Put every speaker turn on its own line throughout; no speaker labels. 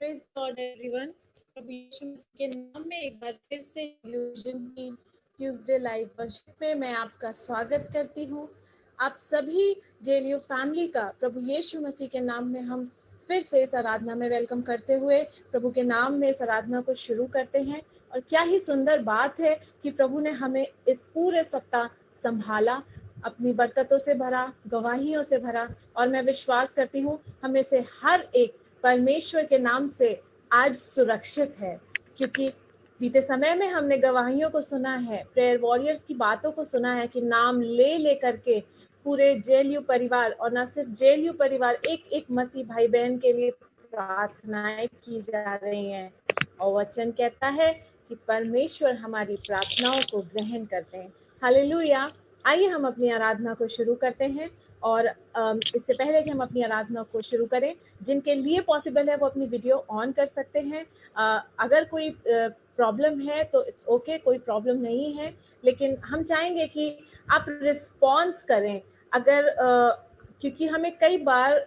Praise God everyone. प्रभु यीशु मसीह के नाम में एक बार फिर से इल्यूजन की ट्यूसडे लाइव वर्शिप में मैं आपका स्वागत करती हूँ। आप सभी जेलियो फैमिली का प्रभु यीशु मसीह के नाम में हम फिर से इस आराधना में वेलकम करते हुए प्रभु के नाम में इस आराधना को शुरू करते हैं। और क्या ही सुंदर बात है कि प्रभु ने हमें इस पूरे सप्ताह संभाला, अपनी बरकतों से भरा, गवाहियों से भरा। और मैं विश्वास करती हूँ हमें से हर एक परमेश्वर के नाम से आज सुरक्षित है, क्योंकि बीते समय में हमने गवाहियों को सुना है, प्रेयर वॉरियर्स की बातों को सुना है कि नाम ले ले करके पूरे जेएलयू परिवार, और न सिर्फ जेएलयू परिवार, एक एक मसीह भाई बहन के लिए प्रार्थनाएं की जा रही हैं। और वचन कहता है कि परमेश्वर हमारी प्रार्थनाओं को ग्रहण करते हैं। हालेलुया। आइए हम अपनी आराधना को शुरू करते हैं। और इससे पहले कि हम अपनी आराधना को शुरू करें, जिनके लिए पॉसिबल है वो अपनी वीडियो ऑन कर सकते हैं। अगर कोई प्रॉब्लम है तो इट्स ओके, कोई प्रॉब्लम नहीं है, लेकिन हम चाहेंगे कि आप रिस्पॉन्स करें। अगर क्योंकि हमें कई बार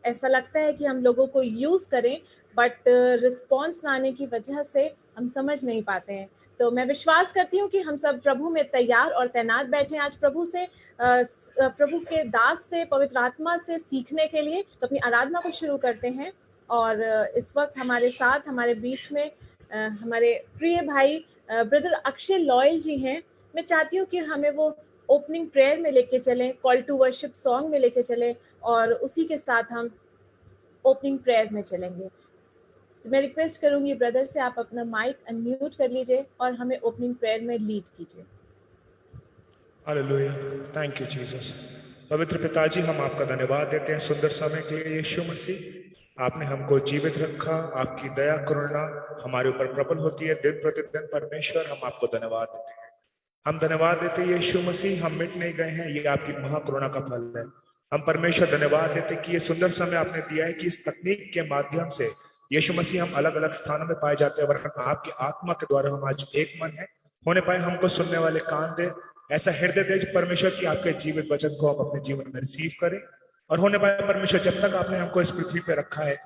ऐसा लगता है कि हम लोगों को यूज़ करें, बट रिस्पॉन्स ना आने की वजह से हम समझ नहीं पाते हैं। तो मैं विश्वास करती हूँ कि हम सब प्रभु में तैयार और तैनात बैठे हैं आज प्रभु से, प्रभु के दास से, पवित्र आत्मा से सीखने के लिए। तो अपनी आराधना को शुरू करते हैं। और इस वक्त हमारे साथ, हमारे बीच में हमारे प्रिय भाई ब्रदर अक्षय लॉयल जी हैं। मैं चाहती हूँ कि हमें वो ओपनिंग प्रेयर में लेके चलें, कॉल टू वर्शिप सॉन्ग में लेके चलें, और उसी के साथ हम ओपनिंग प्रेयर में चलेंगे। तो मैं रिक्वेस्ट करूंगी ब्रदर से, आप अपना माइक अनम्यूट कर लीजिए और हमें ओपनिंग प्रेयर में लीड कीजिए।
Hallelujah, thank you Jesus. पवित्र पिताजी, हम आपका धन्यवाद देते हैं सुंदर समय के लिए। यीशु मसीह, आपने हमको जीवित रखा, आपकी दया करुणा हमारे ऊपर प्रबल होती है दिन प्रतिदिन। परमेश्वर, हम आपको धन्यवाद देते हैं, हम धन्यवाद देते हैं यीशु मसीह, हम मिट नहीं गए हैं, ये आपकी महाकरुणा का फल है। हम परमेश्वर धन्यवाद देते कि ये सुंदर समय आपने दिया है कि इस तकनीक के माध्यम से यीशु मसीह हम अलग अलग स्थानों में पाए जाते हैं, वरना आपकी आत्मा के द्वारा हम आज एक मन है होने पाए। हमको सुनने वाले कान दे, ऐसा हृदय दे परमेश्वर की आपके जीवित वचन को हम अपने जीवन में रिसीव करें और होने पाए। परमेश्वर, जब तक आपने हमको इस पृथ्वी पे रखा है,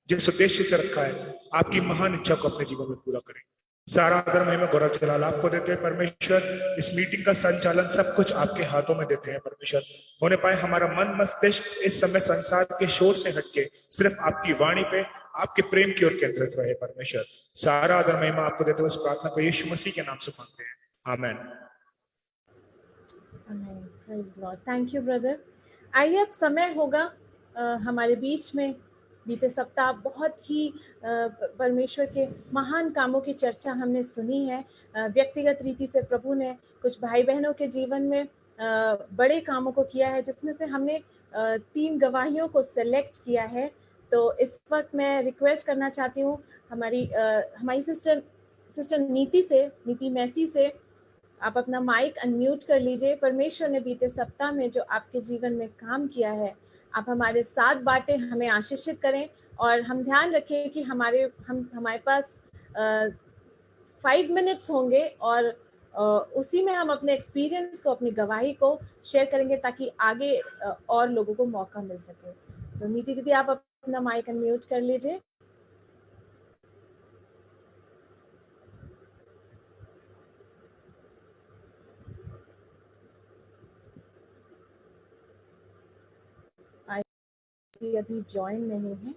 जिस उद्देश्य से रखा है, आपकी महान इच्छा को अपने जीवन में पूरा करें। सारा आदर महिमा गौरव जलाल आपको देते हैं परमेश्वर। इस मीटिंग का संचालन सब कुछ आपके हाथों में देते हैं परमेश्वर। होने पाए हमारा मन मस्तिष्क इस समय संसार के शोर से हटके सिर्फ आपकी वाणी पे, आपके प्रेम की ओर केंद्रित रहे परमेश्वर। सारा आदर महिमा आपको देते हुए इस प्रार्थना को यीशु मसीह के नाम से मांगते हैं, आमीन।
Praise Lord, thank you brother. आइए, अब समय होगा हमारे बीच में बीते सप्ताह बहुत ही परमेश्वर के महान कामों की चर्चा हमने सुनी है। व्यक्तिगत रीति से प्रभु ने कुछ भाई बहनों के जीवन में बड़े कामों को किया है, जिसमें से हमने 3 गवाहियों को सेलेक्ट किया है। तो इस वक्त मैं रिक्वेस्ट करना चाहती हूँ हमारी सिस्टर नीति मैसी से, आप अपना माइक अनम्यूट कर लीजिए। परमेश्वर ने बीते सप्ताह में जो आपके जीवन में काम किया है, आप हमारे साथ बांटे, हमें आशीषित करें। और हम ध्यान रखें कि हमारे पास 5 मिनट्स होंगे, और उसी में हम अपने एक्सपीरियंस को, अपनी गवाही को शेयर करेंगे, ताकि आगे और लोगों को मौका मिल सके। तो नीति दीदी, आप अपना माइक अनम्यूट कर लीजिए। अभी ज्वाइन नहीं है।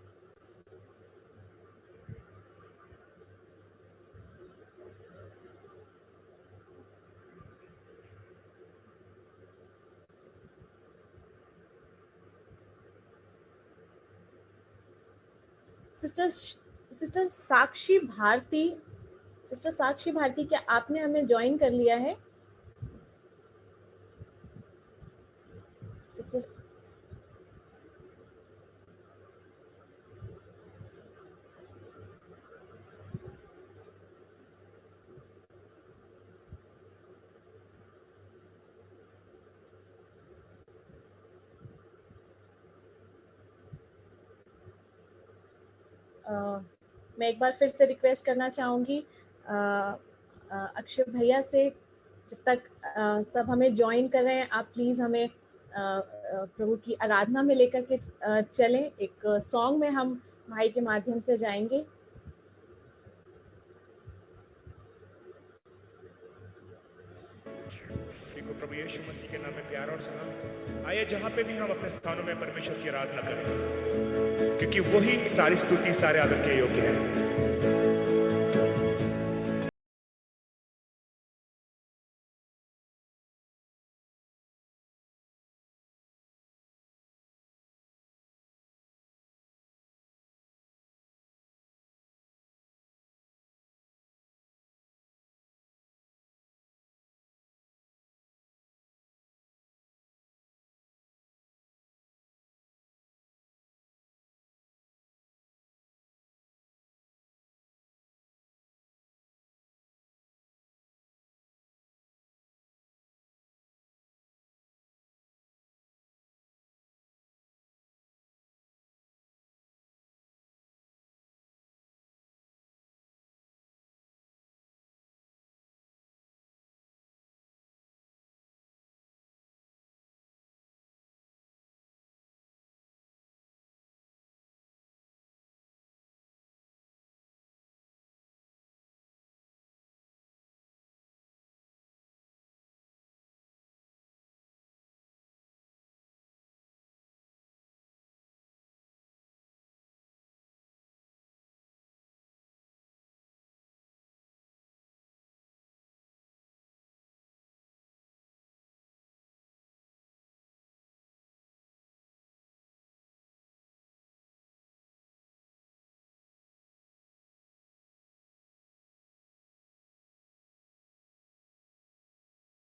सिस्टर साक्षी भारती, क्या आपने हमें ज्वाइन कर लिया है? सिस्टर मैं एक बार फिर से रिक्वेस्ट करना चाहूँगी अक्षय भैया से, जब तक सब हमें ज्वाइन कर रहे हैं, आप प्लीज़ हमें प्रभु की आराधना में लेकर के चलें। एक सॉन्ग में हम भाई के माध्यम से जाएंगे।
देखो प्रभु यीशु मसीह के नाम में प्यार और सलाम। आइए जहां पे भी हम अपने स्थानों में परमेश्वर की आराधना करें, क्योंकि वही सारी स्तुति सारे आदर के योग्य है।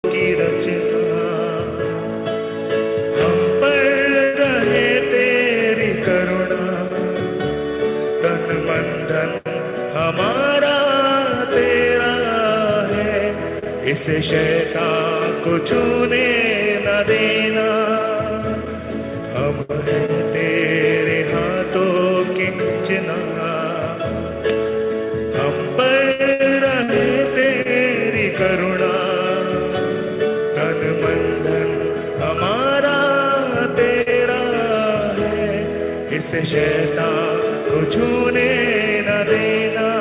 की रचना हम पर रहे तेरी करुणा, तन मन धन हमारा तेरा है, इसे शैतान को छूने न देना। हम हैं तेरे हाथों की रचना, हम पर रहे तेरी करुणा, तन मन धन हमारा तेरा है, इसे शैतान को छूने न देना।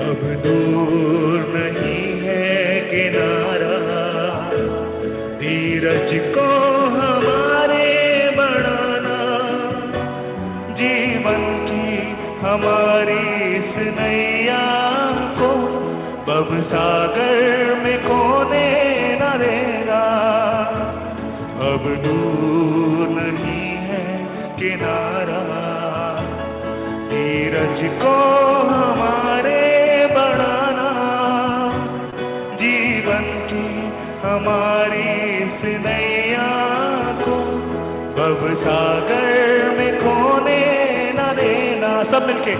अब दूर नहीं है किनारा, धीरज को हमारे बढ़ाना, जीवन की हमारी इस नैया को भवसागर में खोने न देना। अब दूर नहीं है किनारा, धीरज को हमारे बढ़ाना, जीवन की हमारी इस नैया को भवसागर में खोने न देना। सब मिलके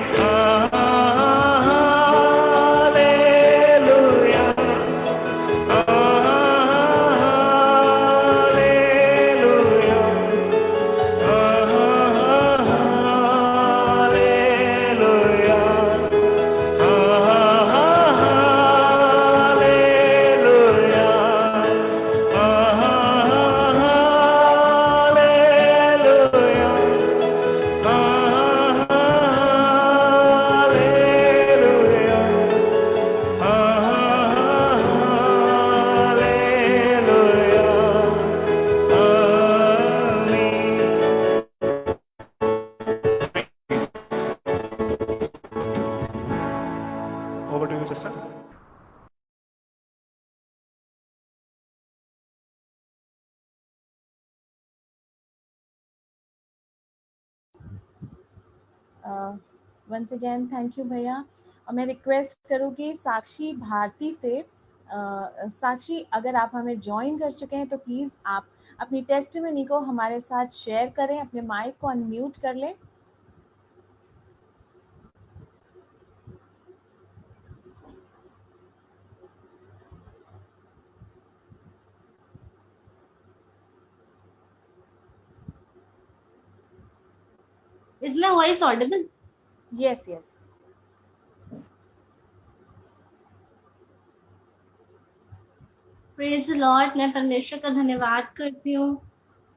वंस अगेन थैंक यू भैया। और मैं रिक्वेस्ट करूँगी साक्षी भारती से, साक्षी अगर आप हमें ज्वाइन कर चुके हैं तो प्लीज़ आप अपनी टेस्टिमनी को हमारे साथ शेयर करें, अपने माइक को अनम्यूट कर लें।
Is my voice audible?
Yes yes.
Praise the Lord. मैं परमेश्वर का धन्यवाद करती हूँ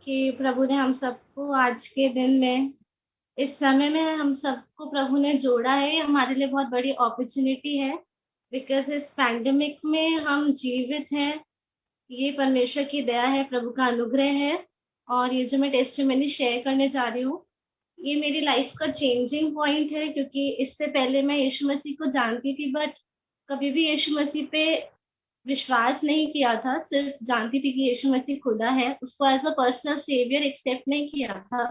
कि प्रभु ने हम सबको आज के दिन में, इस समय में हम सबको प्रभु ने जोड़ा है। ये हमारे लिए बहुत बड़ी अपॉर्चुनिटी है, बिकॉज इस पैंडेमिक में हम जीवित हैं। ये परमेश्वर की दया है, प्रभु का अनुग्रह है। और ये जो मैं टेस्टिमनी शेयर करने जा रही हूँ, ये मेरी लाइफ का चेंजिंग पॉइंट है, क्योंकि इससे पहले मैं यीशु मसीह को जानती थी, बट कभी भी यीशु मसीह पे विश्वास नहीं किया था। सिर्फ जानती थी कि यीशु मसीह खुदा है, उसको as a personal saviour accept नहीं किया था।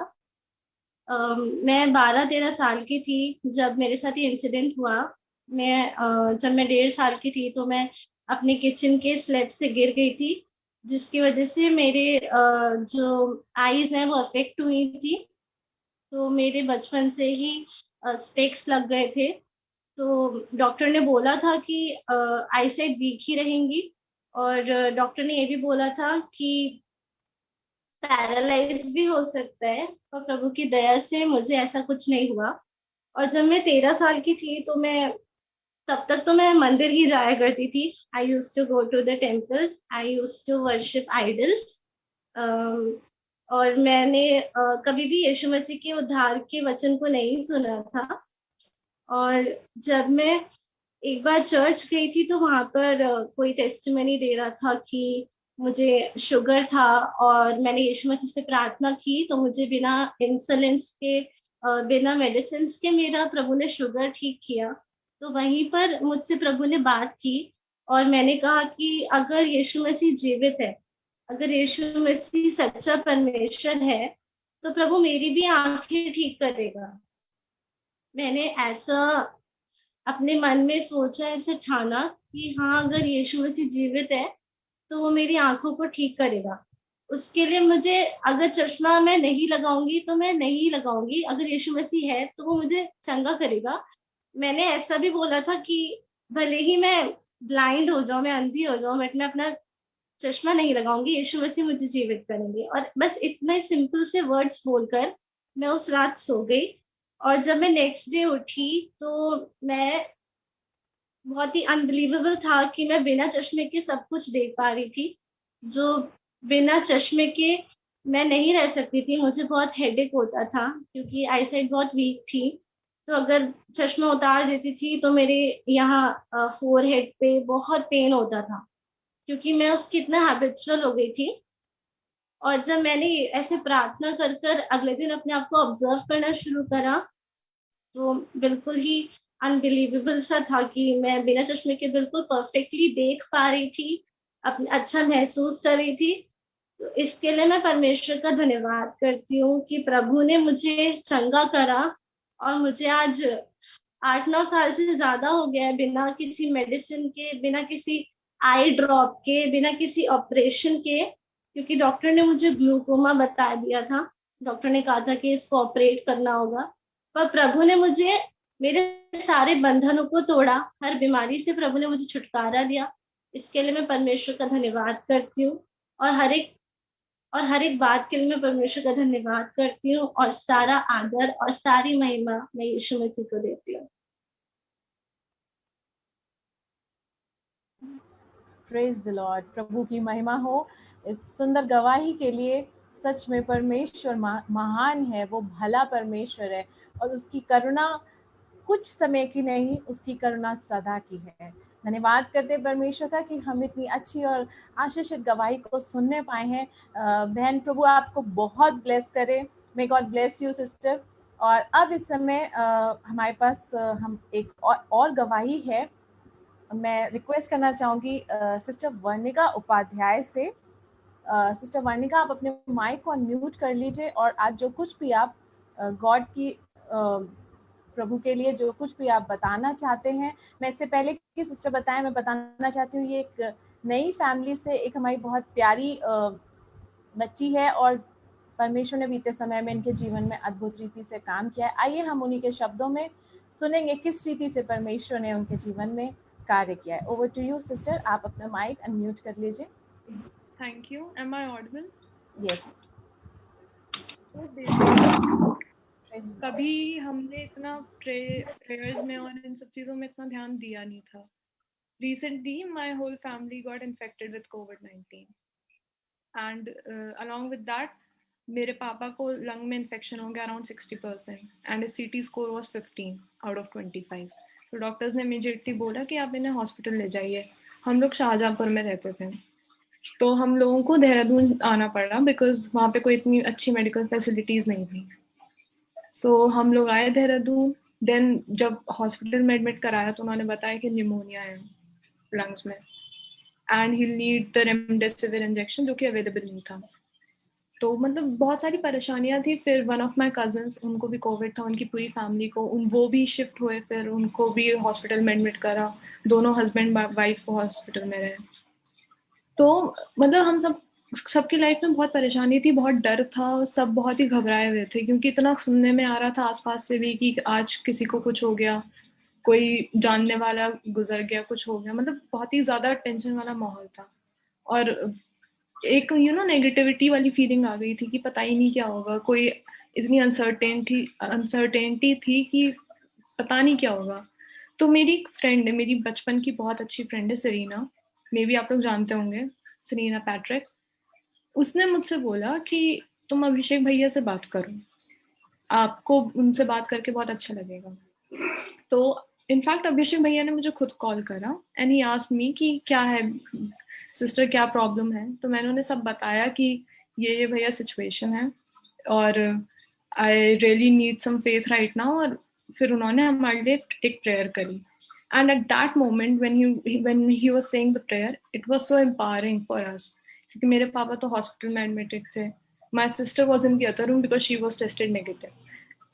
मैं 12-13 साल की थी जब मेरे साथ ये इंसिडेंट हुआ। जब मैं 1.5 साल की थी तो मैं अपने किचन के स्लैब से गिर गई थी, जिसकी वजह से मेरे जो आईज हैं वो अफेक्ट हुई थी। तो मेरे बचपन से ही स्पेक्स लग गए थे। तो डॉक्टर ने बोला था कि आईसाइट वीक ही रहेंगी, और डॉक्टर ने ये भी बोला था कि पैरालाइज भी हो सकता है। और प्रभु की दया से मुझे ऐसा कुछ नहीं हुआ। और जब मैं 13 साल की थी तो मैं, तब तक तो मैं मंदिर ही जाया करती थी। I use to go to the temple, I use to worship idols. और मैंने कभी भी यीशु मसीह के उद्धार के वचन को नहीं सुना था। और जब मैं एक बार चर्च गई थी तो वहां पर कोई टेस्टिमनी दे रहा था कि मुझे शुगर था, और मैंने यीशु मसीह से प्रार्थना की तो मुझे बिना इंसुलिन के, बिना मेडिसिन के मेरा प्रभु ने शुगर ठीक किया। तो वहीं पर मुझसे प्रभु ने बात की, और मैंने कहा कि अगर यीशु मसीह जीवित है, अगर यीशु मसीह सच्चा परमेश्वर है, तो प्रभु मेरी भी आंखें ठीक करेगा। मैंने ऐसा अपने मन में सोचा, ऐसे ठाना कि हाँ, अगर यीशु मसीह जीवित है तो वो मेरी आंखों को ठीक करेगा। उसके लिए मुझे, अगर चश्मा मैं नहीं लगाऊंगी तो मैं नहीं लगाऊंगी, अगर यीशु मसीह है तो वो मुझे चंगा करेगा। मैंने ऐसा भी बोला था कि भले ही मैं ब्लाइंड हो जाऊं, मैं अंधी हो जाऊं, बट मैं अपना चश्मा नहीं लगाऊंगी, यीशु मसीह मुझे जीवित करेंगे। और बस इतने सिंपल से वर्ड्स बोलकर मैं उस रात सो गई। और जब मैं नेक्स्ट डे उठी तो मैं, बहुत ही अनबिलीवेबल था कि मैं बिना चश्मे के सब कुछ देख पा रही थी, जो बिना चश्मे के मैं नहीं रह सकती थी। मुझे बहुत हेडेक होता था क्योंकि आईसाइट बहुत वीक थी। तो अगर चश्मा उतार देती थी तो मेरे यहाँ फोरहेड पे बहुत पेन होता था, क्योंकि मैं उसकी इतना हैबिचुअल हो गई थी। और जब मैंने ऐसे प्रार्थना कर कर अगले दिन अपने आप को ऑब्जर्व करना शुरू करा, तो बिल्कुल ही अनबिलीवेबल सा था कि मैं बिना चश्मे के बिल्कुल परफेक्टली देख पा रही थी, अपने अच्छा महसूस कर रही थी। तो इसके लिए मैं परमेश्वर का धन्यवाद करती हूँ कि प्रभु ने मुझे चंगा करा। और मुझे आज 8-9 साल से ज्यादा हो गया है बिना किसी मेडिसिन के, बिना किसी आई ड्रॉप के, बिना किसी ऑपरेशन के, क्योंकि डॉक्टर ने मुझे ग्लूकोमा बता दिया था। डॉक्टर ने कहा था कि इसको ऑपरेट करना होगा। पर प्रभु ने मुझे, मेरे सारे बंधनों को तोड़ा, हर बीमारी से प्रभु ने मुझे छुटकारा दिया। इसके लिए मैं परमेश्वर का धन्यवाद करती हूँ। और हर एक बात के लिए मैं परमेश्वर का धन्यवाद करती हूँ, और सारा आदर और सारी महिमा मैं यीशु मसीह को देती हूँ।
Praise the Lord. प्रभु की महिमा हो इस सुंदर गवाही के लिए। सच में परमेश्वर महान है, वो भला परमेश्वर है, और उसकी करुणा कुछ समय की नहीं, उसकी करुणा सदा की है। धन्यवाद करते परमेश्वर का कि हम इतनी अच्छी और आशीषित गवाही को सुनने पाए हैं। बहन प्रभु आपको बहुत ब्लेस करे। May God bless you sister. और अब इस समय हमारे पास हम एक और गवाही है। मैं रिक्वेस्ट करना चाहूँगी सिस्टर वर्णिका उपाध्याय से। सिस्टर वर्णिका, आप अपने माइक को अनम्यूट कर लीजिए, और आज जो कुछ भी आप गॉड की प्रभु के लिए जो कुछ भी आप बताना चाहते हैं। मैं इससे पहले कि सिस्टर बताएं, मैं बताना चाहती हूँ ये एक नई फैमिली से एक हमारी बहुत प्यारी बच्ची है और परमेश्वर ने बीते समय में इनके जीवन में अद्भुत रीति से काम किया है। आइए हम उन्हीं के शब्दों में सुनेंगे किस रीति से परमेश्वर ने उनके जीवन में कार्य किया है। ओवर टू यू सिस्टर, आप अपना माइक अनम्यूट कर लीजिए।
Thank you. Am I audible?
Yes.
So basically, कभी हमने इतना प्रेयर्स में और इन सब चीज़ों में इतना ध्यान दिया नहीं था. Recently, my whole family got infected with COVID-19. And along with that, मेरे पापा को लंग में इन्फेक्शन हो गया around 60% and his CT score was 15 out of 25. So doctors ने इमीडिएटली बोला कि आप इन्हें हॉस्पिटल ले जाइए. हम लोग शाहजहाँपुर में रहते थे, तो हम लोगों को देहरादून आना पड़ा बिकॉज वहाँ पे कोई इतनी अच्छी मेडिकल फैसिलिटीज़ नहीं थी. सो हम लोग आए देहरादून. देन जब हॉस्पिटल में एडमिट कराया तो उन्होंने बताया कि निमोनिया है लंग्स में and he need the remdesivir injection, जो कि अवेलेबल नहीं था. तो मतलब बहुत सारी परेशानियां थी. फिर वन ऑफ माई कजन्स, उनको भी कोविड था, उनकी पूरी फैमिली को, वो भी शिफ्ट हुए, फिर उनको भी हॉस्पिटल में एडमिट करा. दोनों हस्बैंड वाइफ को हॉस्पिटल में रहे. तो मतलब हम सबकी लाइफ में बहुत परेशानी थी, बहुत डर था, सब बहुत ही घबराए हुए थे क्योंकि इतना सुनने में आ रहा था आसपास से भी कि आज किसी को कुछ हो गया, कोई जानने वाला गुजर गया, कुछ हो गया. मतलब बहुत ही ज़्यादा टेंशन वाला माहौल था और एक नेगेटिविटी वाली फीलिंग आ गई थी कि पता ही नहीं क्या होगा. कोई इतनी अनसर्टेनिटी थी कि पता नहीं क्या होगा. तो मेरी एक फ्रेंड है, मेरी बचपन की बहुत अच्छी फ्रेंड है सरीना, मे बी आप लोग जानते होंगे, सरीना पैट्रिक. उसने मुझसे बोला कि तुम अभिषेक भैया से बात करो, आपको उनसे बात करके बहुत अच्छा लगेगा. तो इनफैक्ट अभिषेक भैया ने मुझे खुद कॉल करा एंड ही आस्क्ड मी कि क्या है सिस्टर, क्या प्रॉब्लम है. तो मैंने उन्हें सब बताया कि ये भैया सिचुएशन है और I really need some faith right now. और फिर उन्होंने हमारे लिए एक प्रेयर करी. And at that moment, when he was saying the prayer, it was so empowering for us. क्योंकि मेरे पापा तो हॉस्पिटल में एडमिटेड थे. My sister was in the other room because she was tested negative.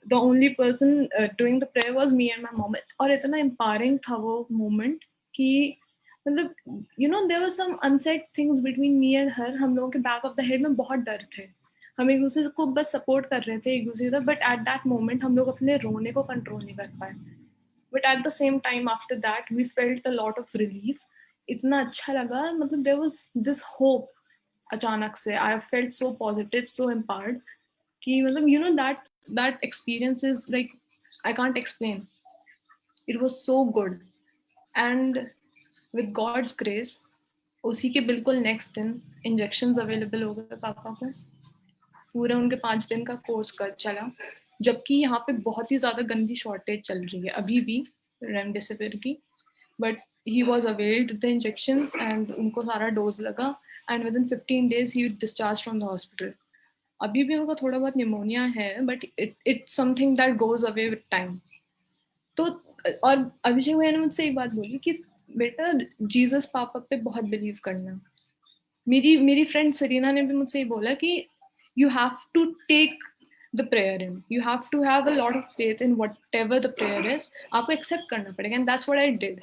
The only person doing the prayer was me and my mom. और इतना empowering था वो moment कि मतलब there were some unsaid things between me and her. हम लोगों के back of the head में बहुत डर थे. हम एक दूसरे को बस सपोर्ट कर रहे थे एक दूसरे का. बट एट दैट मोमेंट हम लोग अपने रोने को कंट्रोल नहीं कर पाए. But at the same time, after that, we felt a lot of relief. इतना अच्छा लगा, मतलब there was this hope. अचानक से I felt so positive, so empowered कि मतलब that experience is like I can't explain. It was so good. And with God's grace, उसी के बिल्कुल नेक्स्ट दिन इंजेक्शंस अवेलेबल हो गए पापा को. पूरा उनके 5 दिन का कोर्स कर चला, जबकि यहाँ पे बहुत ही ज़्यादा गंदी शॉर्टेज चल रही है अभी भी रेमडेसिविर की. But he was availed the injections and उनको सारा डोज लगा and with in 15 days he discharge from the hospital. अभी भी उनको थोड़ा बहुत निमोनिया है but it's something that goes away with time. तो और अभिषेक भैया ने मुझसे एक बात बोली कि बेटा जीसस पापा पे बहुत बिलीव करना. मेरी फ्रेंड सरीना ने भी मुझसे ये बोला कि you have to take the prayer in. You have to have a lot of faith in whatever the prayer is. आपको accept करना पड़ेगा and that's what I did.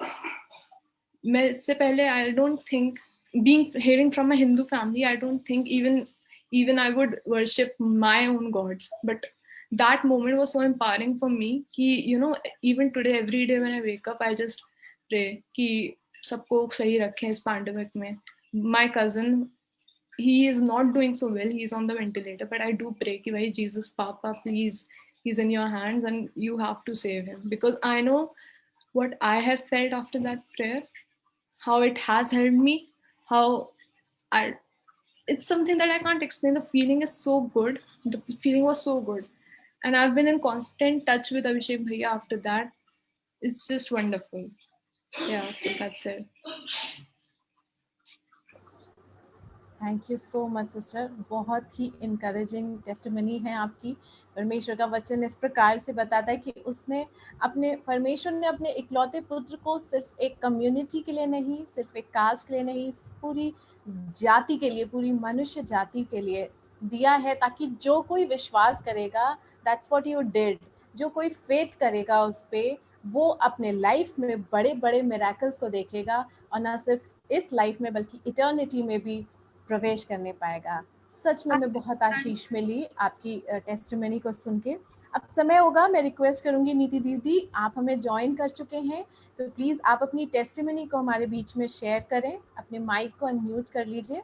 मैं इससे पहले I don't think, hailing from a Hindu family, I don't think even I would worship my own gods. But that moment was so empowering for me कि even today every day when I wake up I just pray कि सबको सही रखें इस pandemic में. My cousin, he is not doing so well, he's on the ventilator, but I do pray ki bhai Jesus Papa, please, he's in your hands and you have to save him, because I know what I have felt after that prayer, how it has helped me, how it's something that I can't explain. The feeling is so good, the feeling was so good, and I've been in constant touch with Abhishek bhaiya after that. It's just wonderful. Yeah, so that's it.
Thank you so much sister. बहुत ही encouraging testimony है आपकी. परमेश्वर का वचन इस प्रकार से बताता है कि परमेश्वर ने अपने इकलौते पुत्र को सिर्फ एक कम्युनिटी के लिए नहीं, सिर्फ एक कास्ट के लिए नहीं, पूरी जाति के लिए, पूरी मनुष्य जाति के लिए दिया है, ताकि जो कोई विश्वास करेगा, दैट्स व्हाट यू डिड, जो कोई फेथ करेगा उस पे, वो अपने लाइफ में बड़े बड़े मिराकल्स को देखेगा और ना सिर्फ इस लाइफ में बल्कि इटर्निटी में भी प्रवेश करने पाएगा। सच में मैं बहुत आशीष मिली आपकी टेस्टिमनी को सुन के। अब समय होगा, मैं रिक्वेस्ट करूंगी नीति दीदी, आप हमें ज्वाइन कर चुके हैं, तो प्लीज आप अपनी टेस्टिमनी को हमारे बीच में शेयर करें। अपने माइक को अनम्यूट कर लीजिए।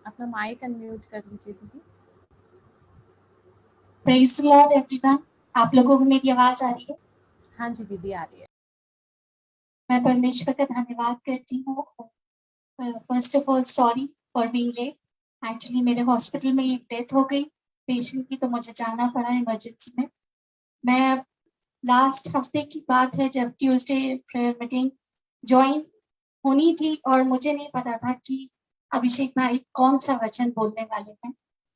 अपना माइक अनम्यूट कर लीजिए दीदी।
Praise the Lord everyone. आप लोगों को मेरी आवाज आ रही है?
हाँ जी दीदी, आ रही है।
मैं परमेश्वर का धन्यवाद करती हूँ। First of all sorry for being late. Actually मेरे हॉस्पिटल में एक डेथ हो गई पेशेंट की, तो मुझे जाना पड़ा इमरजेंसी में। मैं लास्ट हफ्ते की बात है जब ट्यूसडे प्रेयर मीटिंग ज्वाइन होनी थी और मुझे नहीं पता था कि अभिषेक भाई कौन सा वचन बोलने वाले हैं,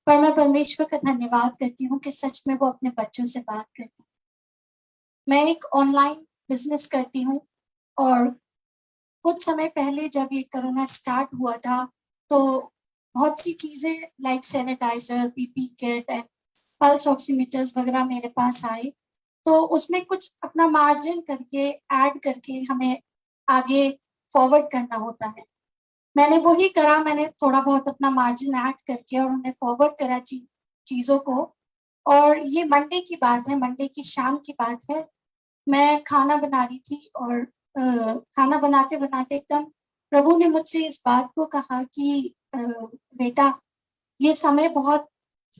पर मैं परमेश्वर का धन्यवाद करती हूँ कि सच में वो अपने बच्चों से बात करते हैं। मैं एक ऑनलाइन बिजनेस करती हूँ और कुछ समय पहले जब ये कोरोना स्टार्ट हुआ था तो बहुत सी चीजें like sanitiser, PP kit and pulse oximeters वगैरह मेरे पास आए, तो उसमें कुछ अपना मार्जिन करके ऐड करके हमें आगे फॉरवर्ड करना होता है। मैंने वही करा, मैंने थोड़ा बहुत अपना मार्जिन ऐड करके और उन्हें फॉरवर्ड करा चीजों को। और ये मंडे की बात है, मंडे की शाम की बात है। मैं खाना बना रही थी और खाना बनाते बनाते एकदम प्रभु ने मुझसे इस बात को कहा कि बेटा, ये समय बहुत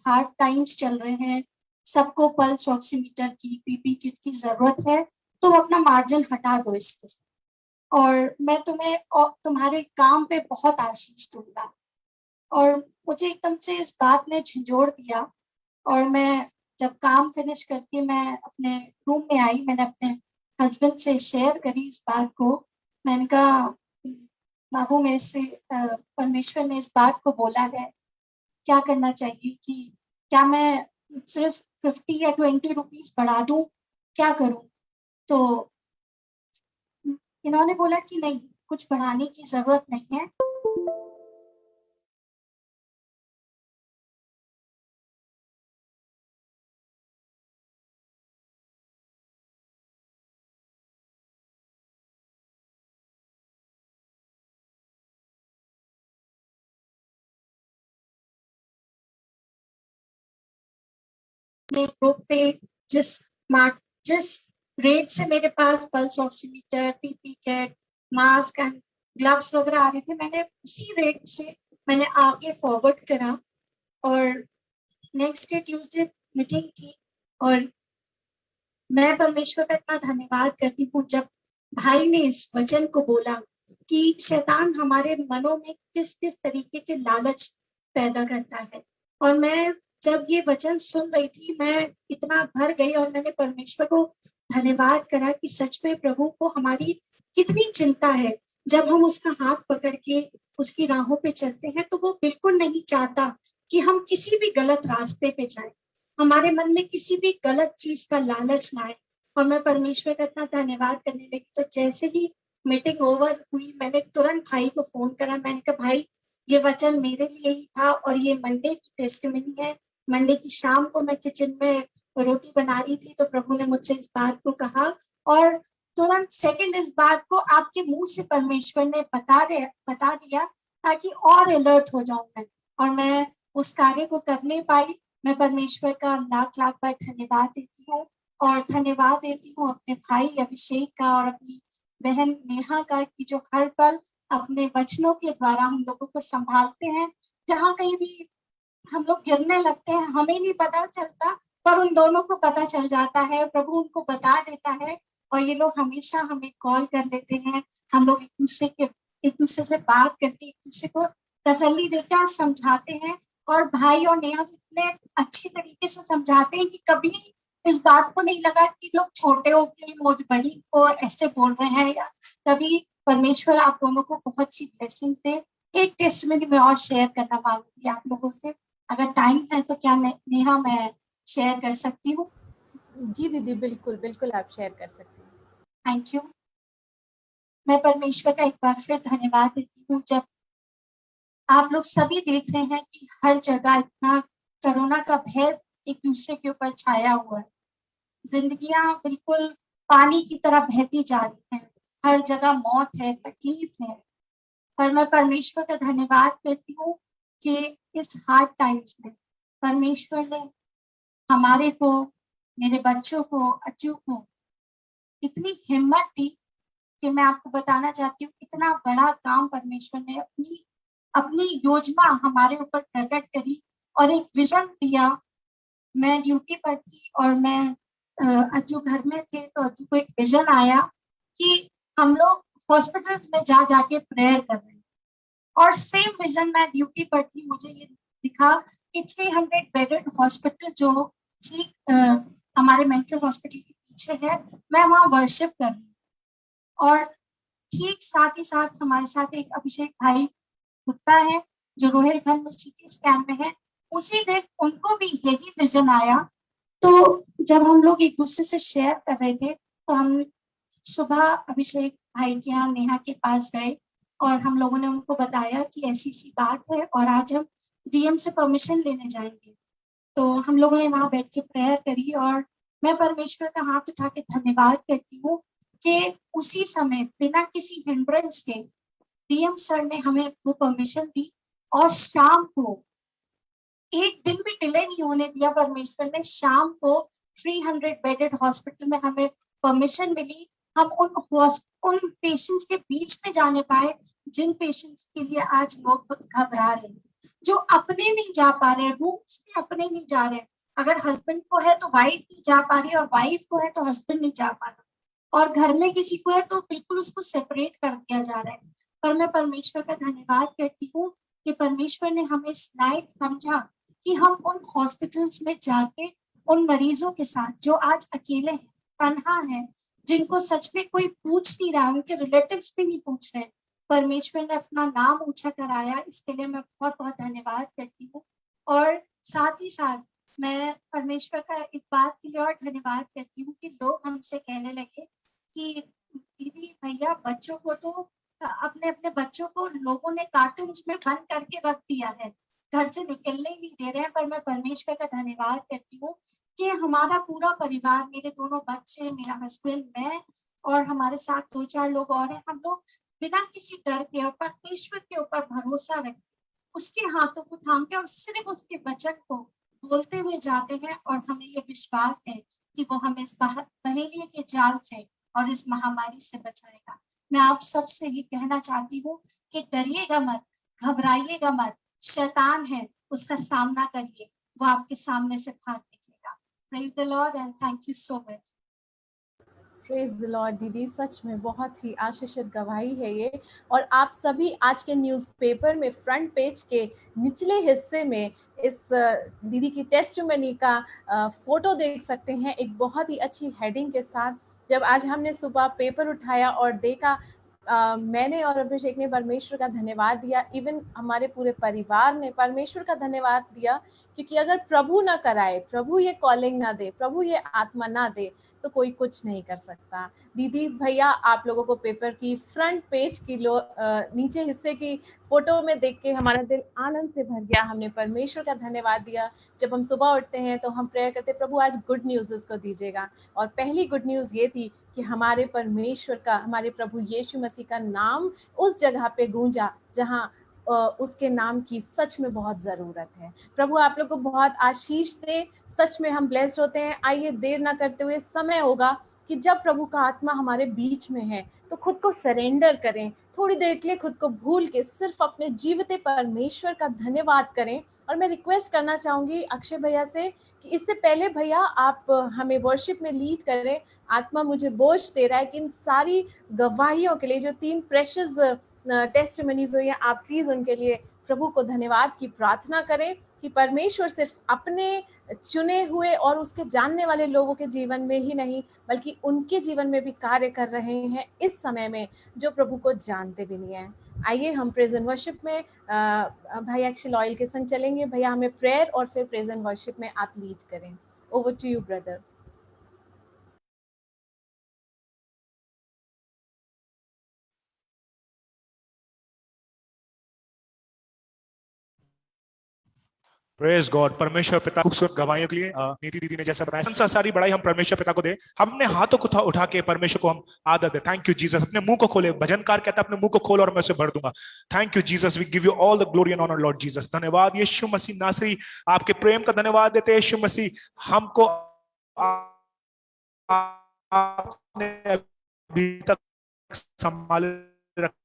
हार्ड टाइम्स चल रहे हैं, सबको पल्स ऑक्सीमीटर की, पीपी किट की जरूरत है, तो अपना मार्जिन हटा दो इससे और मैं तुम्हें और तुम्हारे काम पे बहुत आशीष दूंगा। और मुझे एकदम से इस बात ने झंझोड़ दिया और मैं जब काम फिनिश करके मैं अपने रूम में आई, मैंने अपने हस्बैंड से शेयर करी इस बात को। मैंने कहा, बाबू मेरे से परमेश्वर ने इस बात को बोला है, क्या करना चाहिए, कि क्या मैं सिर्फ 50 या 20 रुपीज बढ़ा दूं, क्या करूं? तो इन्होंने बोला कि नहीं, कुछ बढ़ाने की जरूरत नहीं है। ग्रुप पे जिस जिस रेट से मेरे पास pulse oximeter, PP kit, mask and gloves वगैरह आ रहे थे, मैंने उसी रेट से मैंने आगे फॉरवर्ड करा। और नेक्स्ट डे ट्यूसडे मीटिंग थी और मैं परमेश्वर का इतना धन्यवाद करती हूँ जब भाई ने इस वचन को बोला कि शैतान हमारे मनों में किस किस तरीके के लालच पैदा करता है। और मैं जब ये वचन सुन रही थी, मैं इतना भर गई और मैंने परमेश्वर को धन्यवाद करा कि सच में प्रभु को हमारी कितनी चिंता है। जब हम उसका हाथ पकड़ के उसकी राहों पे चलते हैं तो वो बिल्कुल नहीं चाहता कि हम किसी भी गलत रास्ते पे जाएं, हमारे मन में किसी भी गलत चीज का लालच ना आए। और मैं परमेश्वर का इतना धन्यवाद करने लगी, तो जैसे ही मीटिंग ओवर हुई मैंने तुरंत भाई को फोन करा। मैंने कहा, भाई ये वचन मेरे लिए ही था और ये मंडे की टेस्टिमनी है। मंडे की शाम को मैं किचन में रोटी बना रही थी तो प्रभु ने मुझसे इस बात को कहा और तुरंत सेकंड इस बात को आपके मुंह से परमेश्वर ने बता दिया ताकि और अलर्ट हो जाऊं मैं, और मैं उस कार्य को करने पाई। मैं परमेश्वर का लाख लाख बार धन्यवाद देती हूँ और धन्यवाद देती हूँ अपने भाई अभिषेक का और अपनी बहन नेहा का, कि जो हर पल अपने वचनों के द्वारा हम लोगों को संभालते हैं। जहाँ कहीं भी हम लोग गिरने लगते हैं हमें नहीं पता चलता, पर उन दोनों को पता चल जाता है, प्रभु उनको बता देता है और ये लोग हमेशा हमें कॉल कर लेते हैं। हम लोग एक दूसरे से बात करके एक दूसरे को तसल्ली देते हैं और समझाते हैं। और भाई और नेहा इतने अच्छी तरीके से समझाते हैं कि कभी इस बात को नहीं लगा कि लोग छोटे होकर मुझ बड़ी को ऐसे बोल रहे हैं, या कभी परमेश्वर आप दोनों को बहुत सी ब्लेसिंग दे। एक टेस्टमनी में और शेयर करना मांगूंगी आप लोगों से, अगर टाइम है तो क्या नेहा मैं शेयर कर सकती हूँ?
जी दीदी, बिल्कुल बिल्कुल आप शेयर कर सकती हैं।
Thank you. मैं परमेश्वर का एक बार फिर धन्यवाद देती हूँ। जब आप लोग सभी देख रहे हैं कि हर जगह इतना कोरोना का भय एक दूसरे के ऊपर छाया हुआ है, जिंदगियां बिल्कुल पानी की तरह बहती जा रही हैं, हर जगह मौत है, तकलीफ है, पर मैं परमेश्वर का धन्यवाद करती हूँ कि इस हार्ड टाइम्स में परमेश्वर ने हमारे को, मेरे बच्चों को, अज्जू को इतनी हिम्मत दी कि मैं आपको बताना चाहती हूँ इतना बड़ा काम परमेश्वर ने अपनी अपनी योजना हमारे ऊपर प्रकट करी और एक विजन दिया। मैं ड्यूटी पर थी और मैं अज्जू घर में थे, तो अज्जू को एक विजन आया कि हम लोग हॉस्पिटल में जा जाके प्रेयर कर रहे हैं, और सेम विजन मैं ड्यूटी पर थी, मुझे ये दिखा कि 300 बेडेड हॉस्पिटल जो ठीक हमारे मेंटल हॉस्पिटल के पीछे है, मैं वहाँ वर्शिप कर रही हूँ। और ठीक साथ ही साथ हमारे साथ एक अभिषेक भाई गुप्ता है जो रोहिलखंड में सीटी स्कैन में है, उसी दिन उनको भी यही विजन आया। तो जब हम लोग एक दूसरे से शेयर कर रहे थे, तो हम सुबह अभिषेक भाई के यहाँ नेहा के पास गए और हम लोगों ने उनको बताया कि ऐसी सी बात है और आज हम डीएम से परमिशन लेने जाएंगे। तो हम लोगों ने वहां बैठ के प्रेयर करी और मैं परमेश्वर का हाथ उठा के धन्यवाद करती हूँ कि उसी समय बिना किसी हिंड्रेंस के डीएम सर ने हमें वो परमिशन दी और शाम को एक दिन भी डिले नहीं होने दिया परमेश्वर ने। शाम को 300 बेडेड हॉस्पिटल में हमें परमिशन मिली। हम उन पेशेंट्स के बीच में जाने पाए जिन पेशेंट्स के लिए आज लोग घबरा रहे हैं, जो अपने नहीं जा पा रहे, रूम्स में अपने नहीं जा रहे। अगर हस्बैंड को है तो वाइफ नहीं जा पा रही और वाइफ को है तो हस्बैंड नहीं जा पा रहा, और घर में किसी को है तो बिल्कुल उसको सेपरेट कर दिया जा रहा है। पर मैं परमेश्वर का धन्यवाद करती हूँ कि परमेश्वर ने हमें इस लायक समझा कि हम उन हॉस्पिटल्स में जाके उन मरीजों के साथ जो आज अकेले हैं, तन्हा हैं, जिनको सच में कोई पूछ नहीं रहा, उनके रिलेटिव्स भी नहीं पूछ रहे, परमेश्वर ने अपना नाम ऊंचा कराया। इसके लिए मैं बहुत बहुत धन्यवाद करती हूँ। और साथ ही साथ मैं परमेश्वर का एक बात के लिए और धन्यवाद करती हूँ कि लोग हमसे कहने लगे कि दीदी भैया बच्चों को तो अपने अपने बच्चों को लोगों ने कार्टून में बंद करके रख दिया है, घर से निकलने ही नहीं दे रहे हैं। पर मैं परमेश्वर का धन्यवाद करती हूँ कि हमारा पूरा परिवार, मेरे दोनों बच्चे, मेरा हस्बैंड, मैं और हमारे साथ 2-4 लोग और हैं, हम लोग बिना किसी डर के और परमेश्वर के ऊपर भरोसा रख उसके हाथों को थाम के और सिर्फ उसके वचन को बोलते हुए जाते हैं। और हमें ये विश्वास है कि वो हमें इस पहेलिये के जाल से और इस महामारी से बचाएगा। मैं आप सबसे ये कहना चाहती हूँ कि डरिएगा मत, घबराइएगा मत, शैतान है उसका सामना करिए, वो आपके सामने से भाग निकलेगा। Praise the Lord and thank you so much.
Praise the Lord दीदी, सच में बहुत ही आशीषित गवाही है ये। और आप सभी आज के न्यूज़पेपर में फ्रंट पेज के निचले हिस्से में इस दीदी की टेस्टिमनी का फोटो देख सकते हैं, एक बहुत ही अच्छी हेडिंग के साथ। जब आज हमने सुबह पेपर उठाया और देखा, मैंने और अभिषेक ने परमेश्वर का धन्यवाद दिया, इवन हमारे पूरे परिवार ने परमेश्वर का धन्यवाद दिया, क्योंकि अगर प्रभु ना कराए, प्रभु ये कॉलिंग ना दे, प्रभु ये आत्मा ना दे, तो कोई कुछ नहीं कर सकता। दीदी भैया, आप लोगों को पेपर की फ्रंट पेज की नीचे हिस्से की फोटो में देख के हमारा दिल आनंद से भर गया। हमने परमेश्वर का धन्यवाद दिया। जब हम सुबह उठते हैं तो हम प्रेयर करते, प्रभु आज गुड न्यूज़ को दीजिएगा। और पहली गुड न्यूज़ ये थी कि हमारे परमेश्वर का, हमारे प्रभु यीशु मसीह का नाम उस जगह पे गूंजा जहां उसके नाम की सच में बहुत ज़रूरत है। प्रभु आप लोग को बहुत आशीष दे। सच में हम ब्लेस्ड होते हैं। आइए देर ना करते हुए, समय होगा कि जब प्रभु का आत्मा हमारे बीच में है तो खुद को सरेंडर करें, थोड़ी देर के लिए खुद को भूल के सिर्फ अपने जीवित परमेश्वर का धन्यवाद करें। और मैं रिक्वेस्ट करना चाहूँगी अक्षय भैया से कि इससे पहले भैया आप हमें वर्शिप में लीड करें। आत्मा मुझे बोझ दे रहा है कि इन सारी गवाहियों के लिए, जो 3 प्रेशियस टेस्टिमनीज हुई हैं, आप प्लीज उनके लिए प्रभु को धन्यवाद की प्रार्थना करें कि परमेश्वर सिर्फ अपने चुने हुए और उसके जानने वाले लोगों के जीवन में ही नहीं, बल्कि उनके जीवन में भी कार्य कर रहे हैं इस समय में, जो प्रभु को जानते भी नहीं है। आइए हम प्रेज एंड वर्शिप में भाई अक्षय ऑयल के संग चलेंगे। भैया हमें प्रेयर और फिर प्रेज एंड वर्शिप में आप लीड करें। Over to you brother.
Praise God. परमेश्वर पिता खूबसूरत गवाहियों के लिए नीति दीदी ने जैसा बताया, संसार सारी बड़ाई हम परमेश्वर पिता को दे। हमने हाथों को उठा के परमेश्वर को हम आदर दे। Thank you Jesus. अपने मुंह को खोले, भजनकार कहता है अपने मुंह को खोल और मैं उसे भर दूंगा। Thank you Jesus, we give you all the glory and honour Lord Jesus. धन्यवाद यीशु मसीह नासरी, आपके प्रेम का धन्यवाद देते हैं यीशु मसीह। हमको आपने अभी तक संभाले रखा,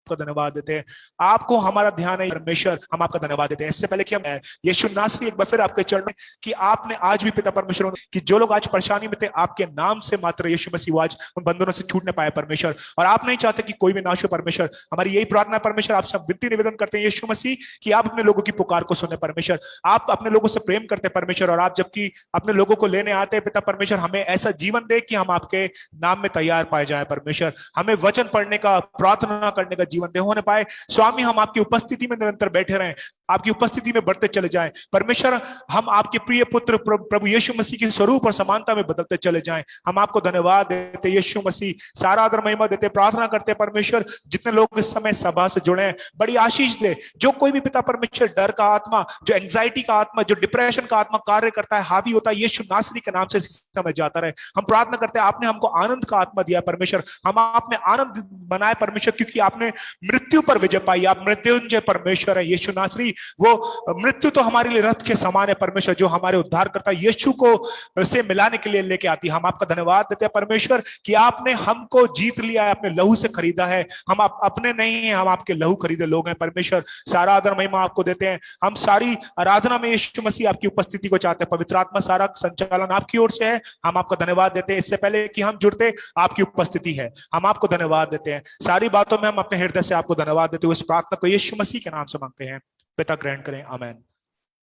धन्यवाद देते हैं। आपको हमारा ध्यान है परमेश्वर, हम आपका धन्यवाद देते हैं। इससे पहले कि हम यीशु नासरी एक बार फिर आपके चरण में कि आपने आज भी पिता परमेश्वर कि जो लोग आज परेशानी में थे आपके नाम से मात्र यीशु मसीह आज उन बंधनों से छूटने पाए परमेश्वर। और आप नहीं चाहते कि कोई भी नाश हो परमेश्वर। हमारी यही प्रार्थना है परमेश्वर, आपसे हम विनती निवेदन करते हैं यीशु मसीह कि आप अपने लोगों की पुकार को सुने परमेश्वर। आप अपने लोगों से प्रेम करते हैं परमेश्वर, और आप जबकि अपने लोगों को लेने आते हैं पिता परमेश्वर, हमें ऐसा जीवन दे कि हम आपके नाम में तैयार पाए जाए परमेश्वर। हमें वचन पढ़ने का, प्रार्थना करने का जीवन दे होने पाए स्वामी। हम आपकी उपस्थिति में निरंतर बैठे रहें, आपकी उपस्थिति में बढ़ते चले जाएं परमेश्वर। हम आपके प्रिय पुत्र प्रभु यीशु मसीह के स्वरूप और समानता में बदलते चले जाएं। हम आपको धन्यवाद देते यीशु मसीह, सारा आदर महिमा देते, प्रार्थना करते परमेश्वर। जितने लोग इस समय सभा से जुड़े हैं बड़ी आशीष दे। जो कोई भी पिता परमेश्वर डर का आत्मा, जो एंजाइटी का आत्मा, जो डिप्रेशन का आत्मा कार्य करता है, हावी होता है, यीशु नासरी के नाम से समय जाता रहे। हम प्रार्थना करते हैं, आपने हमको आनंद का आत्मा दिया परमेश्वर, हम आप में आनंद बनाए परमेश्वर, क्योंकि आपने मृत्यु पर विजय पाई। आप मृत्युंजय परमेश्वर है यीशु नासरी। वो मृत्यु तो हमारे लिए रथ के समान है परमेश्वर, जो हमारे उद्धार करता है यीशु को से मिलाने के लिए लेके आती है। हम आपका धन्यवाद देते हैं परमेश्वर कि आपने हमको जीत लिया है, अपने लहू से खरीदा है। हम आप अपने नहीं हैं, हम आपके लहू खरीदे लोग हैं परमेश्वर। सारा आदर महिमा आपको देते हैं। हम सारी आराधना में यीशु मसीह आपकी उपस्थिति को चाहते हैं। पवित्र आत्मा सारा संचालन आपकी ओर से है। हम आपका धन्यवाद देते हैं। इससे पहले कि हम जुड़ते, आपकी उपस्थिति है, हम आपको धन्यवाद देते हैं। सारी बातों में हम अपने हृदय से आपको धन्यवाद देते हुए इस प्रार्थना को यीशु मसीह के नाम से मांगते हैं, पिता ग्रहण करें, आमेन।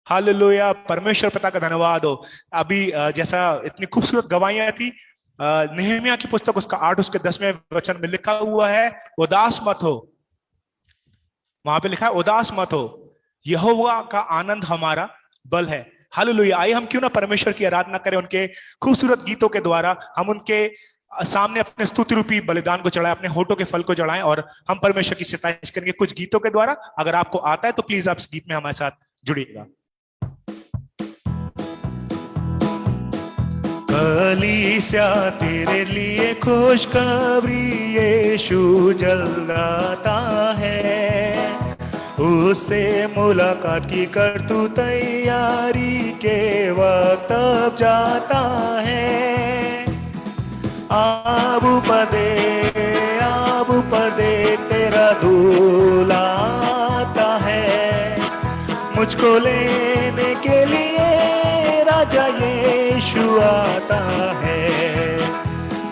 हालेलुया। परमेश्वर पिता का धन्यवाद हो। अभी जैसा इतनी खूबसूरत गवाहियां थी, नेहमिया की पुस्तक उसका 8 उसके 10वें वचन में लिखा हुआ है, उदास मत हो। वहां पे लिखा है उदास मत हो, यहोवा का आनंद हमारा बल है। हालेलुया। आइए हम क्यों ना परमेश्वर की आराधना करें, उनके खूबसूरत गीतों के द्वारा हम उनके सामने अपने स्तुति रूपी बलिदान को चढ़ाएं, अपने होठों के फल को चढ़ाएं, और हम परमेश्वर की सिताइश करेंगे कुछ गीतों के द्वारा। अगर आपको आता है तो प्लीज आप इस गीत में हमारे साथ जुड़िएगा। कलीसिया तेरे लिए खुशखबरी यीशु जल्द आता है, उससे मुलाकात की कर तू तैयारी के वक्त अब जाता है। आब ऊपर दे तेरा दूल्हा आता है, मुझको लेने के लिए राजा यीशु आता है।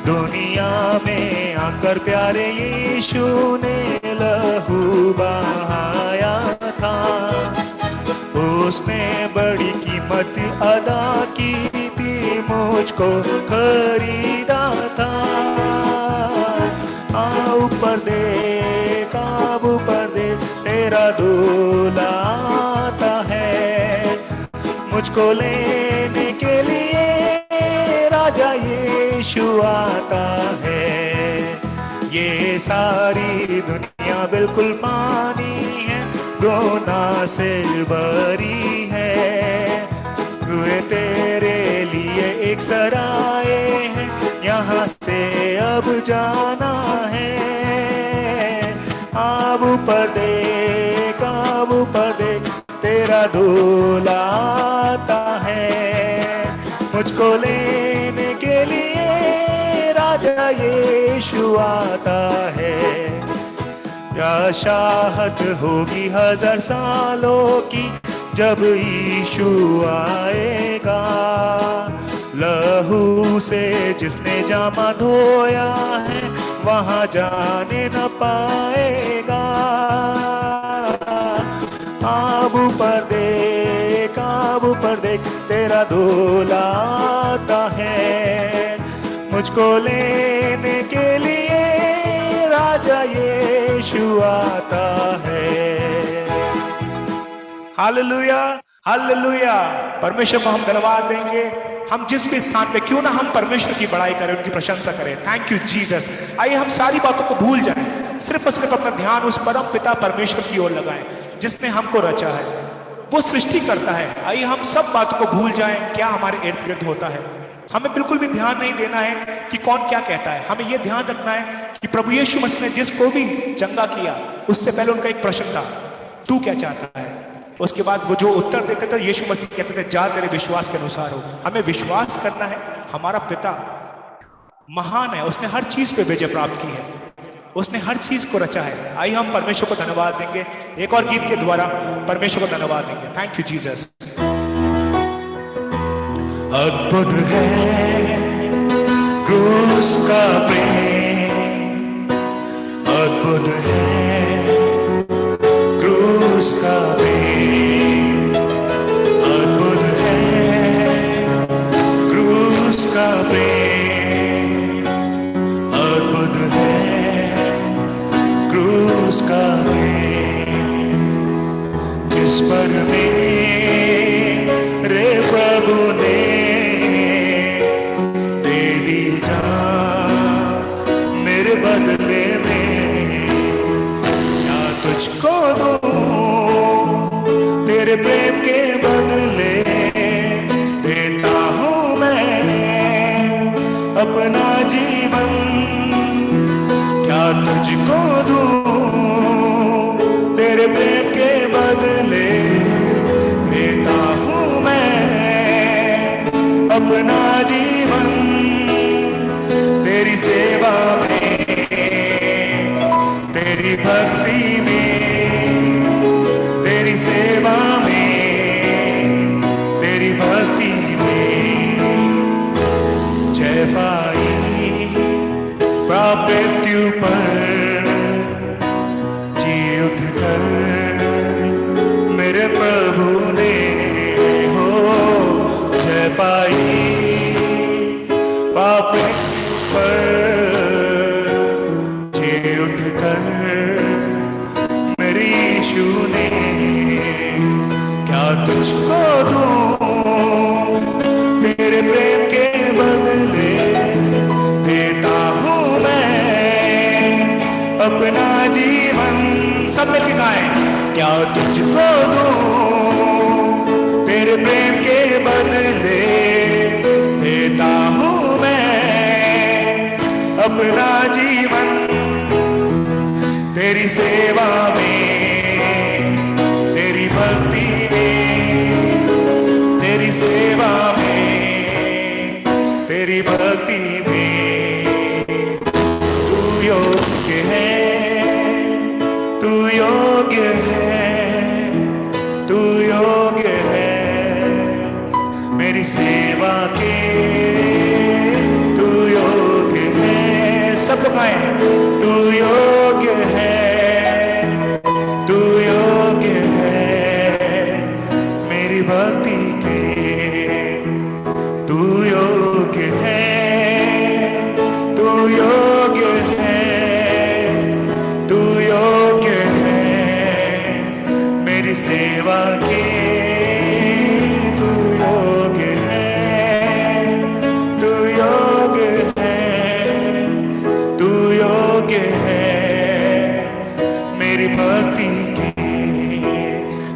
दुनिया में आकर प्यारे यीशु ने लहू बहाया था, उसने बड़ी कीमत अदा की थी, मुझको खरीदा था। ऊपर दे तेरा दूल्हा आता है, मुझको लेने के लिए राजा यीशु आता है। ये सारी दुनिया बिल्कुल पानी है, गुनाह से भरी है, हुए तेरे लिए एक सराय है, यहाँ से अब जाना है। अब ऊपर देख तेरा दूल्हा आता है, मुझको लेने के लिए राजा यीशु आता है। क्या चाहत होगी 1000 सालों की जब यीशु आएगा, लहू से जिसने जामा धोया है वहां जाने न पाएगा। अब ऊपर देख तेरा दूल्हा आता है, मुझको लेने के लिए राजा यीशु आता है। Hallelujah, hallelujah. परमेश्वर को हम धन्यवाद देंगे। हम जिस भी स्थान पे क्यों ना हम परमेश्वर की बड़ाई करें, उनकी प्रशंसा करें। Thank you Jesus. आइए हम सारी बातों को भूल जाएं, सिर्फ और सिर्फ अपना ध्यान उस परम पिता परमेश्वर की ओर लगाएं जिसने हमको रचा है, वो सृष्टि करता है। आइए हम सब बातों को भूल जाएं क्या हमारे इर्द गिर्द होता है। हमें बिल्कुल भी ध्यान नहीं देना है कि कौन क्या कहता है। हमें यह ध्यान रखना है कि प्रभु यीशु मसीह ने जिसको भी चंगा किया उससे पहले उनका एक प्रश्न था, तू क्या चाहता है? उसके बाद वो जो उत्तर देते थे यीशु मसीह कहते थे, जा तेरे विश्वास के अनुसार हो। हमें विश्वास करना है, हमारा पिता महान है, उसने हर चीज पे विजय प्राप्त की है, उसने हर चीज को रचा है। आइए हम परमेश्वर को धन्यवाद देंगे, एक और गीत के द्वारा परमेश्वर को धन्यवाद देंगे। Thank you Jesus. अद्भुत है क्रूस का प्रेम, अद्भुत है क्रूस का प्रेम, अद्भुत है क्रूस का प्रेम, अद्भुत है क्रूस का प्रेम, जिस पर मेरे प्रभु ने दे दी जान मेरे बदले में। क्या तुझको दूं तेरे प्रेम के बदले, देता हूं मैं अपना जीवन। क्या तुझको दूं तेरे प्रेम के बदले, देता हूं मैं अपना जीवन। तेरी सेवा में, तेरी भक्ति में, तेरी सेवा में, तेरी भक्ति में जय पाई मृत्यु पर, जी उठ कर मेरे प्रभु ने हो जय पाई पाप पर, जी उठ कर मेरे यीशु ने। क्या तुझको दूं तेरे प्रेम के बदले, देता हूं मैं अपना जीवन। सब मिलके गाएं। क्या तुझको दूं तेरे प्रेम के बदले, देता हूं मैं अपना जीवन। तेरी सेवा में, तेरी भक्ति में, तेरी सेवा में, तेरी भक्ति में तू योग्य है, तू योग्य है, तू योग्य है मेरी सेवा के, तू योग्य है। सब लोग आए। तू योग्य है, तू योग्य है मेरी भक्ति के, तू योग्य है, तू योग्य है, तू योग्य है मेरी सेवा के, तू योग्य है, तू योग्य है, तू योग्य है मेरी भक्ति के।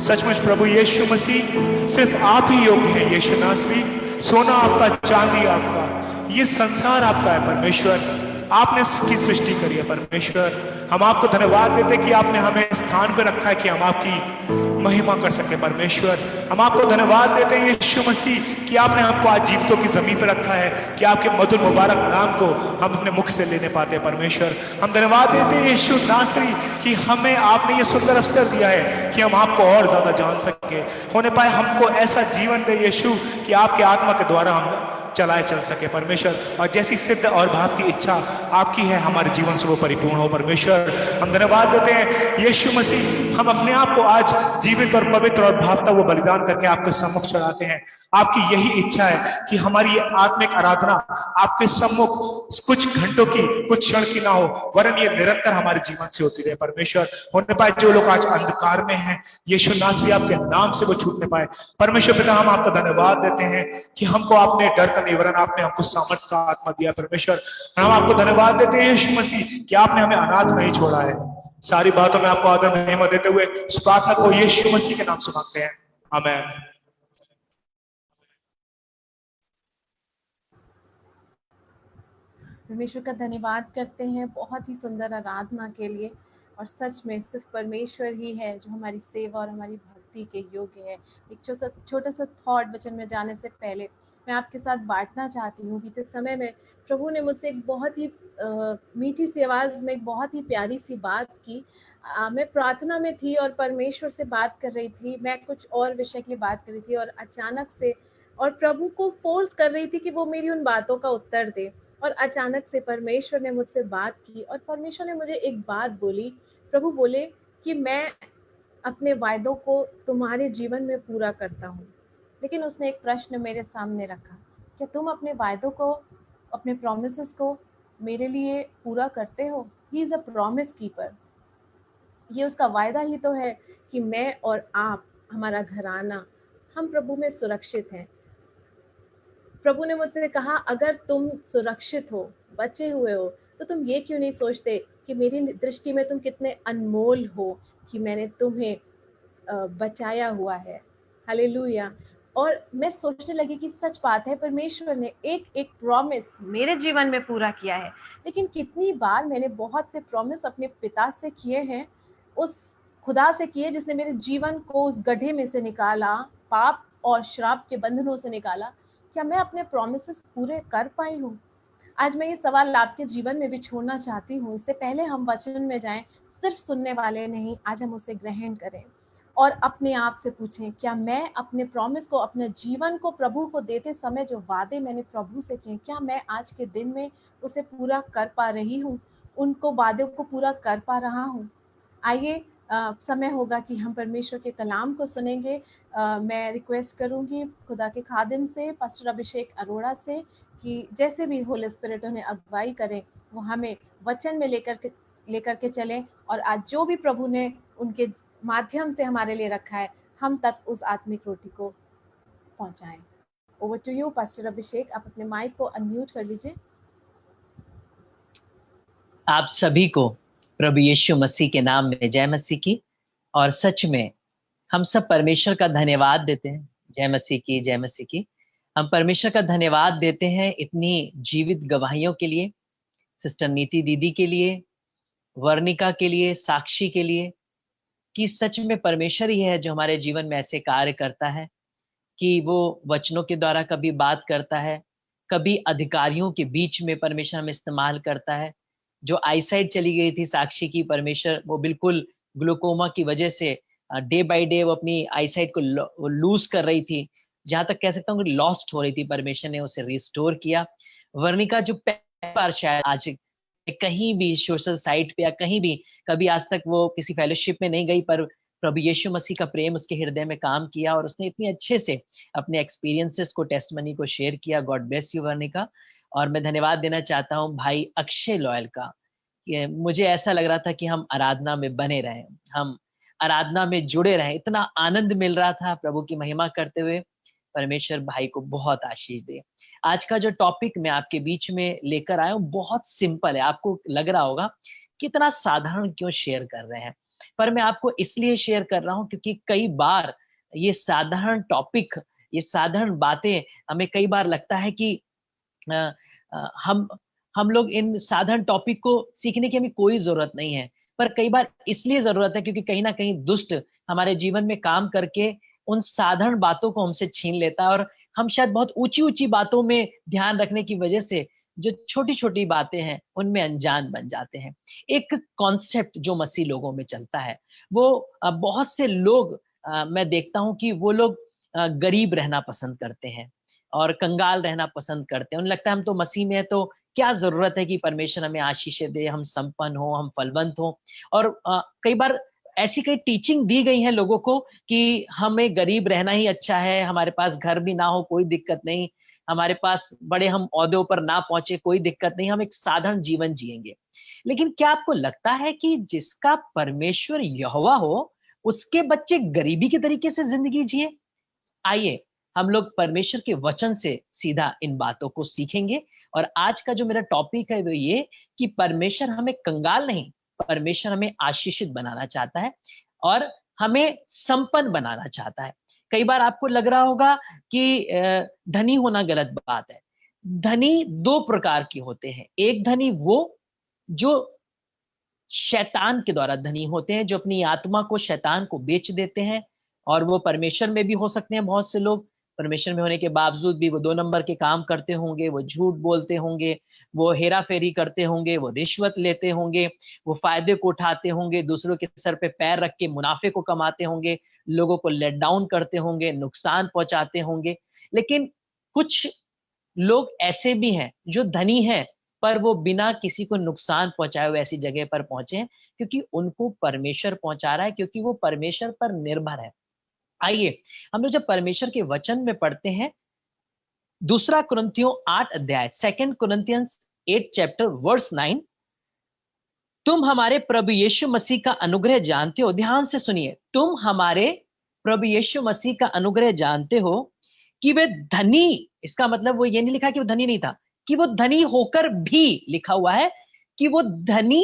सचमुच प्रभु यीशु मसीह सिर्फ आप ही योग्य हैं। यीशु नासरी, सोना आपका, चांदी आपका, ये संसार आपका है परमेश्वर। आपने इसकी सृष्टि करी है परमेश्वर। हम आपको धन्यवाद देते कि आपने हमें स्थान पर रखा है कि हम आपकी महिमा कर सके परमेश्वर। हम आपको धन्यवाद देते हैं यीशु मसीह कि आपने हमको आज जीवितों की जमीन पर रखा है, कि आपके मधुर मुबारक नाम को हम अपने मुख से लेने पाते हैं परमेश्वर। हम धन्यवाद देते हैं यीशु नासरी कि हमें आपने ये सुंदर अवसर दिया है कि हम आपको और ज्यादा जान सके। होने पाए हमको ऐसा जीवन दे यीशु कि आपके आत्मा के द्वारा हम चलाए चल सके परमेश्वर, और जैसी सिद्ध और भाव की इच्छा आपकी है हमारे जीवन से वो परिपूर्ण हो परमेश्वर। हम धन्यवाद देते हैं यीशु मसीह, हम अपने आप को आज जीवित और पवित्र और भावता वो बलिदान करके आपके सम्मुख चढ़ाते हैं। आपकी यही इच्छा है कि हमारी ये आत्मिक आराधना आपके सम्मुख कुछ घंटों की, कुछ क्षण की ना हो, वरन ये निरंतर हमारे जीवन से होती रहे परमेश्वर। होने पाए जो लोग आज अंधकार में हैं, यीशु नासरी आपके नाम से वो छूटने पाए परमेश्वर। पिता हम आपका धन्यवाद देते हैं कि हमको आपने डर का नहीं, वरन आपने हमको सामर्थ का आत्मा दिया परमेश्वर। हम आपको धन्यवाद देते हैं यीशु मसीह कि आपने हमें अनाथ नहीं छोड़ा है। सारी बातों में आपको आदर महिमा देते हुए इस प्रार्थना को यीशु मसीह के नाम से मांगते हैं, आमीन।
परमेश्वर का धन्यवाद करते हैं बहुत ही सुंदर आराधना के लिए। और सच में सिर्फ परमेश्वर ही है जो हमारी सेवा और हमारी भक्ति के योग्य है। एक छोटा सा थॉट वचन में जाने से पहले मैं आपके साथ बांटना चाहती हूँ। बीते समय में प्रभु ने मुझसे एक बहुत ही मीठी सी आवाज़ में एक बहुत ही प्यारी सी बात की। मैं प्रार्थना में थी और परमेश्वर से बात कर रही थी। मैं कुछ और विषय के लिए बात कर रही थी और अचानक से, और प्रभु को फोर्स कर रही थी कि वो मेरी उन बातों का उत्तर दे। और अचानक से परमेश्वर ने मुझसे बात की और परमेश्वर ने मुझे एक बात बोली। प्रभु बोले कि मैं अपने वायदों को तुम्हारे जीवन में पूरा करता हूँ। लेकिन उसने एक प्रश्न मेरे सामने रखा, क्या तुम अपने वायदों को, अपने प्रॉमिसेस को मेरे लिए पूरा करते हो? He is a promise keeper. ये उसका वायदा ही तो है कि मैं और आप, हमारा घराना, हम प्रभु में सुरक्षित हैं। प्रभु ने मुझसे कहा, अगर तुम सुरक्षित हो, बचे हुए हो, तो तुम ये क्यों नहीं सोचते कि मेरी दृष्टि में तुम कितने अनमोल हो, कि मैंने तुम्हें बचाया हुआ है। हालेलुया। और मैं सोचने लगी कि सच बात है, परमेश्वर ने एक एक प्रॉमिस मेरे जीवन में पूरा किया है। लेकिन कितनी बार मैंने बहुत से प्रॉमिस अपने पिता से किए हैं, उस खुदा से किए जिसने मेरे जीवन को उस गड्ढे में से निकाला, पाप और श्राप के बंधनों से निकाला। क्या मैं अपने प्रॉमिसेस पूरे कर पाई हूँ? आज मैं ये सवाल आपके जीवन में भी छोड़ना चाहती हूँ। इससे पहले हम वचन में जाएं, सिर्फ सुनने वाले नहीं, आज हम उसे ग्रहण करें और अपने आप से पूछें, क्या मैं अपने प्रॉमिस को, अपने जीवन को प्रभु को देते समय जो वादे मैंने प्रभु से किए, क्या मैं आज के दिन में उसे पूरा कर पा रही हूँ? उनको वादों को पूरा कर पा रहा हूँ? आइए, समय होगा कि हम परमेश्वर के कलाम को सुनेंगे। मैं रिक्वेस्ट करूंगी खुदा के खादिम से, पास्टर अभिषेक अरोड़ा से, कि जैसे भी होली स्पिरिट उन्हें अगुवाई करें, वो हमें वचन में लेकर के चलें और आज जो भी प्रभु ने उनके माध्यम से हमारे लिए रखा है, हम तक उस आत्मिक रोटी को पहुंचाएं। ओवर टू यू पास्टर अभिषेक, आप अपने माइक को अनम्यूट कर लीजिए।
आप सभी को प्रभु यीशु मसीह के नाम में जय मसीह की। और सच में हम सब परमेश्वर का धन्यवाद देते हैं। जय मसीह की, जय मसीह की। हम परमेश्वर का धन्यवाद देते हैं इतनी जीवित गवाहियों के लिए, सिस्टर नीति दीदी के लिए, वर्णिका के लिए, साक्षी के लिए, कि सच में परमेश्वर ही है जो हमारे जीवन में ऐसे कार्य करता है कि वो वचनों के द्वारा कभी बात करता है, कभी अधिकारियों के बीच में परमेश्वर हमें इस्तेमाल करता है। जो आईसाइट चली गई थी साक्षी की, परमेश्वर वो बिल्कुल ग्लूकोमा की वजह से डे बाय डे वो अपनी आईसाइट को लूज कर रही थी, जहां तक कह सकता हूँ कि लॉस्ट हो रही थी, परमेश्वर ने उसे रिस्टोर किया। वर्णिका जो पहली बार शायद आज कहीं भी सोशल साइट पे या कहीं भी कभी आज तक वो किसी फेलोशिप में नहीं गई, पर प्रभु यीशु मसीह का प्रेम उसके हृदय में काम किया और उसने इतनी अच्छे से अपने एक्सपीरियंसेस को, टेस्टमनी को शेयर किया। God bless you Varnika. और मैं धन्यवाद देना चाहता हूँ भाई अक्षय लॉयल का। मुझे ऐसा लग रहा था कि हम आराधना में बने रहें, हम आराधना में जुड़े रहें, इतना आनंद मिल रहा था प्रभु की महिमा करते हुए। परमेश्वर भाई को बहुत आशीष दे। आज का जो टॉपिक मैं आपके बीच में लेकर आया हूँ बहुत सिंपल है। आपको लग रहा होगा कितना साधारण क्यों शेयर कर रहे हैं, पर मैं आपको इसलिए शेयर कर रहा हूँ क्योंकि कई बार ये साधारण टॉपिक, ये साधारण बातें हमें कई बार लगता है कि हम लोग इन साधारण टॉपिक को सीखने की हमें कोई जरूरत नहीं है, पर कई बार इसलिए जरूरत है क्योंकि कहीं ना कहीं दुष्ट हमारे जीवन में काम करके उन साधारण बातों को हमसे छीन लेता है और हम शायद बहुत ऊंची ऊंची बातों में ध्यान रखने की वजह से जो छोटी छोटी बातें हैं उनमें अनजान बन जाते हैं। एक कॉन्सेप्ट जो मसीह लोगों में चलता है वो बहुत से लोग मैं देखता हूं कि वो लोग गरीब रहना पसंद करते हैं और कंगाल रहना पसंद करते हैं। उन्हें लगता है हम तो मसीह में है, तो क्या जरूरत है कि परमेश्वर हमें आशीषें दे, हम संपन्न हो, हम फलवंत हो। और कई बार ऐसी कई टीचिंग दी गई है लोगों को कि हमें गरीब रहना ही अच्छा है, हमारे पास घर भी ना हो कोई दिक्कत नहीं, हमारे पास बड़े हम ओहदों पर ना पहुंचे कोई दिक्कत नहीं, हम एक साधारण जीवन जिएंगे। लेकिन क्या आपको लगता है कि जिसका परमेश्वर यहोवा हो, उसके बच्चे गरीबी के तरीके से जिंदगी जिए? आइए हम लोग परमेश्वर के वचन से सीधा इन बातों को सीखेंगे। और आज का जो मेरा टॉपिक है वो ये कि परमेश्वर हमें कंगाल नहीं, परमेश्वर हमें आशीषित बनाना चाहता है और हमें संपन्न बनाना चाहता है। कई बार आपको लग रहा होगा कि धनी होना गलत बात है। धनी दो प्रकार के होते हैं। एक धनी वो जो शैतान के द्वारा धनी होते हैं, जो अपनी आत्मा को शैतान को बेच देते हैं, और वो परमेश्वर में भी हो सकते हैं। बहुत से लोग परमेश्वर में होने के बावजूद भी वो 2 नंबर के काम करते होंगे, वो झूठ बोलते होंगे, वो हेरा फेरी करते होंगे, वो रिश्वत लेते होंगे, वो फायदे को उठाते होंगे, दूसरों के सर पे पैर रख के मुनाफे को कमाते होंगे, लोगों को लेट डाउन करते होंगे, नुकसान पहुंचाते होंगे। लेकिन कुछ लोग ऐसे भी हैं जो धनी हैं, पर वो बिना किसी को नुकसान पहुंचाए हुए ऐसी जगह पर पहुंचे हैं, क्योंकि उनको परमेश्वर पहुंचा रहा है, क्योंकि वो परमेश्वर पर निर्भर है। आइए हम लोग जब परमेश्वर के वचन में पढ़ते हैं, 2 कुरिन्थियों 8 अध्याय, 2 Corinthians 8 chapter verse 9, तुम हमारे प्रभु यीशु मसीह का अनुग्रह जानते हो। ध्यान से सुनिए, तुम हमारे प्रभु यीशु मसीह का अनुग्रह जानते हो कि वे धनी, इसका मतलब वो ये नहीं लिखा कि वो धनी नहीं था, कि वो धनी होकर भी, लिखा हुआ है कि वो धनी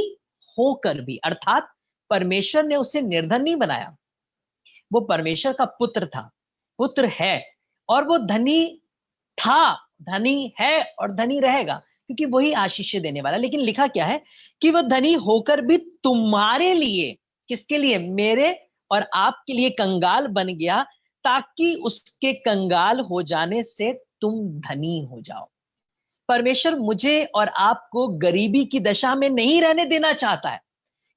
होकर भी, अर्थात परमेश्वर ने उसे निर्धन नहीं बनाया, वो परमेश्वर का पुत्र था, पुत्र है, और वो धनी था, धनी है और धनी रहेगा, क्योंकि वही आशीष देने वाला। लेकिन लिखा क्या है कि वो धनी होकर भी तुम्हारे लिए, किसके लिए? मेरे और आपके लिए कंगाल बन गया, ताकि उसके कंगाल हो जाने से तुम धनी हो जाओ। परमेश्वर मुझे और आपको गरीबी की दशा में नहीं रहने देना चाहता है।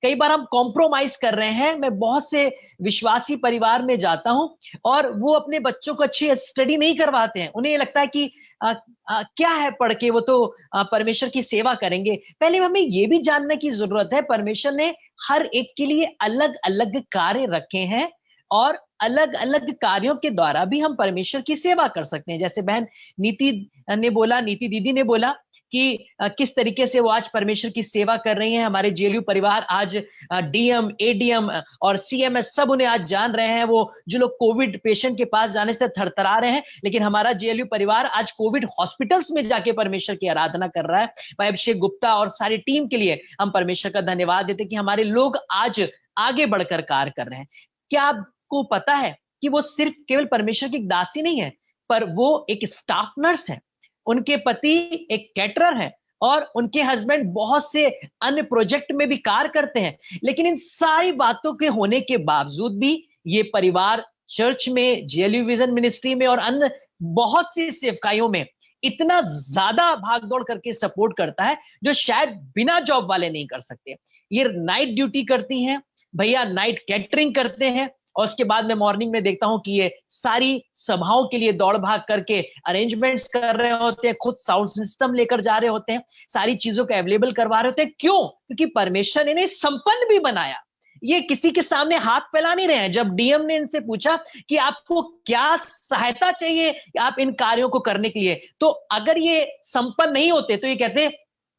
कई बार हम कॉम्प्रोमाइज कर रहे हैं। मैं बहुत से विश्वासी परिवार में जाता हूं और वो अपने बच्चों को अच्छी स्टडी नहीं करवाते हैं। उन्हें लगता है कि क्या है पढ़ के, वो तो परमेश्वर की सेवा करेंगे। पहले हमें ये भी जानने की जरूरत है, परमेश्वर ने हर एक के लिए अलग अलग कार्य रखे हैं, और अलग अलग कार्यों के द्वारा भी हम परमेश्वर की सेवा कर सकते हैं। जैसे बहन नीति दीदी ने बोला कि किस तरीके से वो आज परमेश्वर की सेवा कर रही हैं। हमारे जेएलयू परिवार आज डीएम, एडीएम और सीएमएस सब उन्हें आज जान रहे हैं। वो जो लोग कोविड पेशेंट के पास जाने से थरथरा रहे हैं, लेकिन हमारा जेएलयू परिवार आज कोविड हॉस्पिटल्स में जाके परमेश्वर की आराधना कर रहा है। भाई अभिषेक गुप्ता और सारी टीम के लिए हम परमेश्वर का धन्यवाद देते कि हमारे लोग आज आगे बढ़कर कार्य कर रहे हैं। क्या आपको पता है कि वो सिर्फ केवल परमेश्वर की दासी नहीं है, पर वो एक स्टाफ नर्स है, उनके पति एक कैटरर है, और उनके हस्बैंड बहुत से अन्य प्रोजेक्ट में भी कार्य करते हैं। लेकिन इन सारी बातों के होने के बावजूद भी ये परिवार चर्च में, जेएलयू विजन मिनिस्ट्री में और अन्य बहुत सी सेवकाइयों में इतना ज्यादा भागदौड़ करके सपोर्ट करता है, जो शायद बिना जॉब वाले नहीं कर सकते। ये नाइट ड्यूटी करती हैं भैया, नाइट कैटरिंग करते हैं, और उसके बाद मैं मॉर्निंग में देखता हूं कि ये सारी सभाओं के लिए दौड़ भाग करके अरेंजमेंट्स कर रहे होते हैं, खुद साउंड सिस्टम लेकर जा रहे होते हैं, सारी चीजों को अवेलेबल करवा रहे होते हैं। क्यों? क्योंकि परमेश्वर ने इन्हें संपन्न भी बनाया। ये किसी के सामने हाथ फैला नहीं रहे हैं। जब डीएम ने इनसे पूछा कि आपको क्या सहायता चाहिए आप इन कार्यों को करने के लिए, तो अगर ये संपन्न नहीं होते तो ये कहते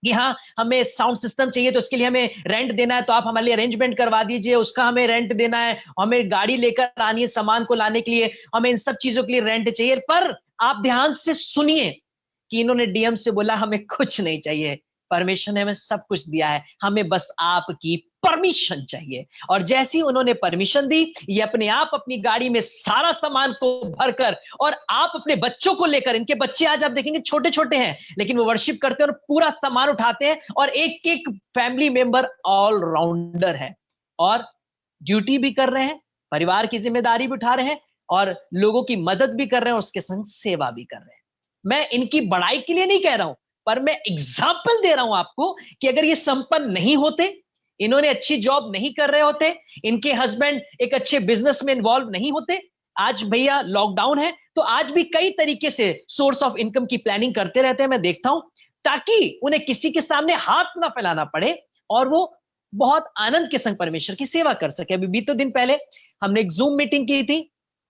कि हाँ हमें साउंड सिस्टम चाहिए, तो उसके लिए हमें रेंट देना है, तो आप हमारे लिए अरेंजमेंट करवा दीजिए, उसका हमें रेंट देना है, हमें गाड़ी लेकर आनी है सामान को लाने के लिए, हमें इन सब चीजों के लिए रेंट चाहिए। पर आप ध्यान से सुनिए कि इन्होंने डीएम से बोला हमें कुछ नहीं चाहिए, परमेश्वर ने हमें सब कुछ दिया है, हमें बस आपकी परमिशन चाहिए। और जैसी उन्होंने परमिशन दी, ये अपने आप अपनी गाड़ी में सारा सामान को भरकर, और आप अपने बच्चों को लेकर, इनके बच्चे आज आप देखेंगे छोटे छोटे हैं, लेकिन वो वर्शिप करते हैं और पूरा सामान उठाते हैं, और एक एक फैमिली मेंबर ऑलराउंडर है, और ड्यूटी भी कर रहे हैं, परिवार की जिम्मेदारी भी उठा रहे हैं, और लोगों की मदद भी कर रहे हैं, उसके संग सेवा भी कर रहे हैं। मैं इनकी बड़ाई के लिए नहीं कह रहा हूं, पर मैं एग्जाम्पल दे रहा हूं आपको कि अगर ये संपन्न नहीं होते, इन्होंने अच्छी जॉब नहीं कर रहे होते, इनके हस्बैंड एक अच्छे बिजनेस में इन्वॉल्व नहीं होते, आज भैया लॉकडाउन है तो आज भी कई तरीके से सोर्स ऑफ इनकम की प्लानिंग करते रहते हैं, मैं देखता हूं, ताकि उन्हें किसी के सामने हाथ ना फैलाना पड़े और वो बहुत आनंद के संग परमेश्वर की सेवा कर सके। अभी बीते दिन पहले हमने एक जूम मीटिंग की थी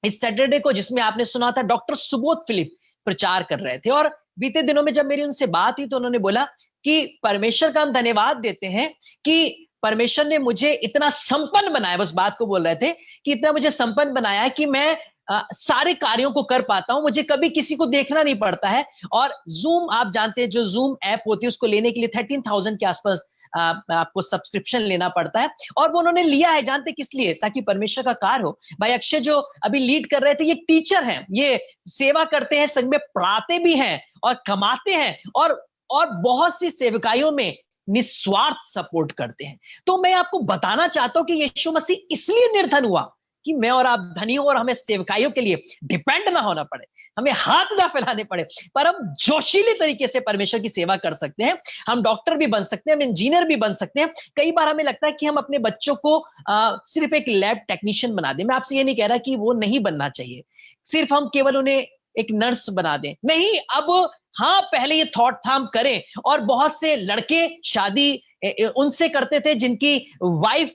इस सैटरडे को, जिसमें आपने सुना था डॉक्टर सुबोध फिलिप प्रचार कर रहे थे। और बीते दिनों में जब मेरी उनसे बात हुई तो उन्होंने बोला कि परमेश्वर का हम धन्यवाद देते हैं कि परमेश्वर ने मुझे इतना संपन्न बनाया, बस बात को बोल रहे थे कि इतना मुझे संपन्न बनाया है कि मैं सारे कार्यों को कर पाता हूं, मुझे कभी किसी को देखना नहीं पड़ता है। और जूम, आप जानते हैं जो जूम ऐप होती है उसको लेने के लिए 13,000 के आसपास आपको सब्सक्रिप्शन लेना पड़ता है। और वो उन्होंने लिया है, जानते किस लिए? ताकि परमेश्वर का कार्य हो। भाई अक्षय जो अभी लीड कर रहे थे, ये टीचर हैं, ये सेवा करते हैं, संघ में पढ़ाते भी हैं और कमाते हैं और बहुत सी सेवकाइयों में निस्वार्थ सपोर्ट करते हैं। तो मैं आपको बताना चाहता हूं कि यीशु मसीह इसलिए निर्धन हुआ कि मैं और आप धनी हो और हमें सेवकाइयों के लिए डिपेंड ना होना पड़े, हमें हाथ ना फैलाने पड़े, पर हम जोशीले तरीके से परमेश्वर की सेवा कर सकते हैं। हम डॉक्टर भी बन सकते हैं, हम इंजीनियर भी बन सकते हैं। कई बार हमें लगता है कि हम अपने बच्चों को सिर्फ एक लैब टेक्नीशियन बना दें। मैं आपसे ये नहीं कह रहा कि वो नहीं बनना चाहिए, सिर्फ हम केवल उन्हें एक नर्स बना दें, नहीं। अब हाँ, पहले ये थॉट था हम करें, और बहुत से लड़के शादी उनसे करते थे जिनकी वाइफ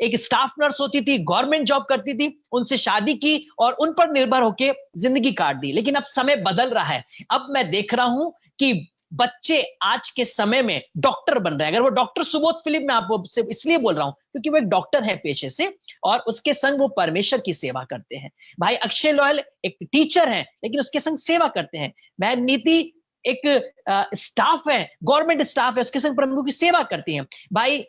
एक स्टाफ नर्स होती थी, गवर्नमेंट जॉब करती थी, उनसे शादी की और उन पर निर्भर होकर जिंदगी काट दी। लेकिन अब समय बदल रहा है। अब मैं देख रहा हूं कि बच्चे आज के समय में डॉक्टर बन रहे हैं। अगर वो डॉक्टर सुबोध फिलिप, मैं आपको इसलिए बोल रहा हूं क्योंकि वो एक डॉक्टर है पेशे से और उसके संग वो परमेश्वर की सेवा करते हैं। भाई अक्षय लॉयल एक टीचर है लेकिन उसके संग सेवा करते हैं। बहन नीति एक स्टाफ है, गवर्नमेंट स्टाफ है, उसके संग प्रभु की सेवा करती है। भाई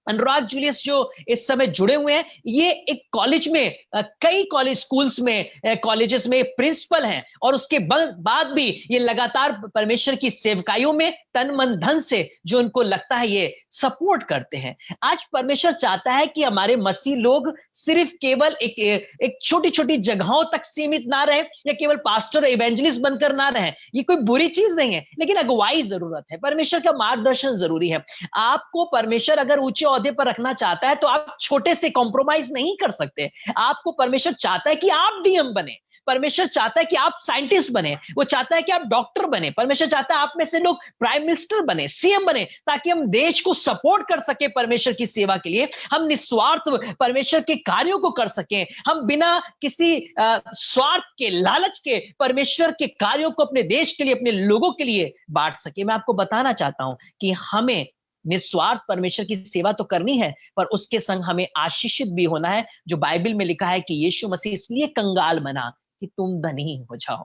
अनुराग जूलियस जो इस समय जुड़े हुए हैं, ये एक कॉलेज में, कई कॉलेज स्कूल्स में, कॉलेजेस में प्रिंसिपल हैं और उसके बाद भी ये लगातार परमेश्वर की सेवकाइयों में तन मन धन से जो उनको लगता है ये सपोर्ट करते हैं। आज परमेश्वर चाहता है कि हमारे मसीह लोग सिर्फ केवल एक छोटी छोटी जगहों तक सीमित ना रहे या केवल पास्टर इवेंजलिस्ट बनकर ना रहे। ये कोई बुरी चीज नहीं है, लेकिन अगुवाई जरूरत है, परमेश्वर का मार्गदर्शन जरूरी है। आपको परमेश्वर अगर ऊंचे ओहदे पर रखना चाहता है तो आप छोटे से कॉम्प्रोमाइज नहीं कर सकते। आपको परमेश्वर चाहता है कि आप डीएम बने, परमेश्वर चाहता है कि आप साइंटिस्ट बने, वो चाहता है कि आप डॉक्टर बने, परमेश्वर चाहता है आप में से लोग प्राइम मिनिस्टर बने, सीएम बने, ताकि हम देश को सपोर्ट कर सके परमेश्वर की सेवा के लिए, हम निस्वार्थ परमेश्वर के कार्यों को कर सकें, हम बिना किसी स्वार्थ के, लालच के परमेश्वर के कार्यों को अपने देश के लिए, अपने लोगों के लिए बांट सके। मैं आपको बताना चाहता हूं कि हमें निस्वार्थ परमेश्वर की सेवा तो करनी है, पर उसके संग हमें आशीषित भी होना है। जो बाइबल में लिखा है कि यीशु मसीह इसलिए कंगाल बना कि तुम धनी हो जाओ।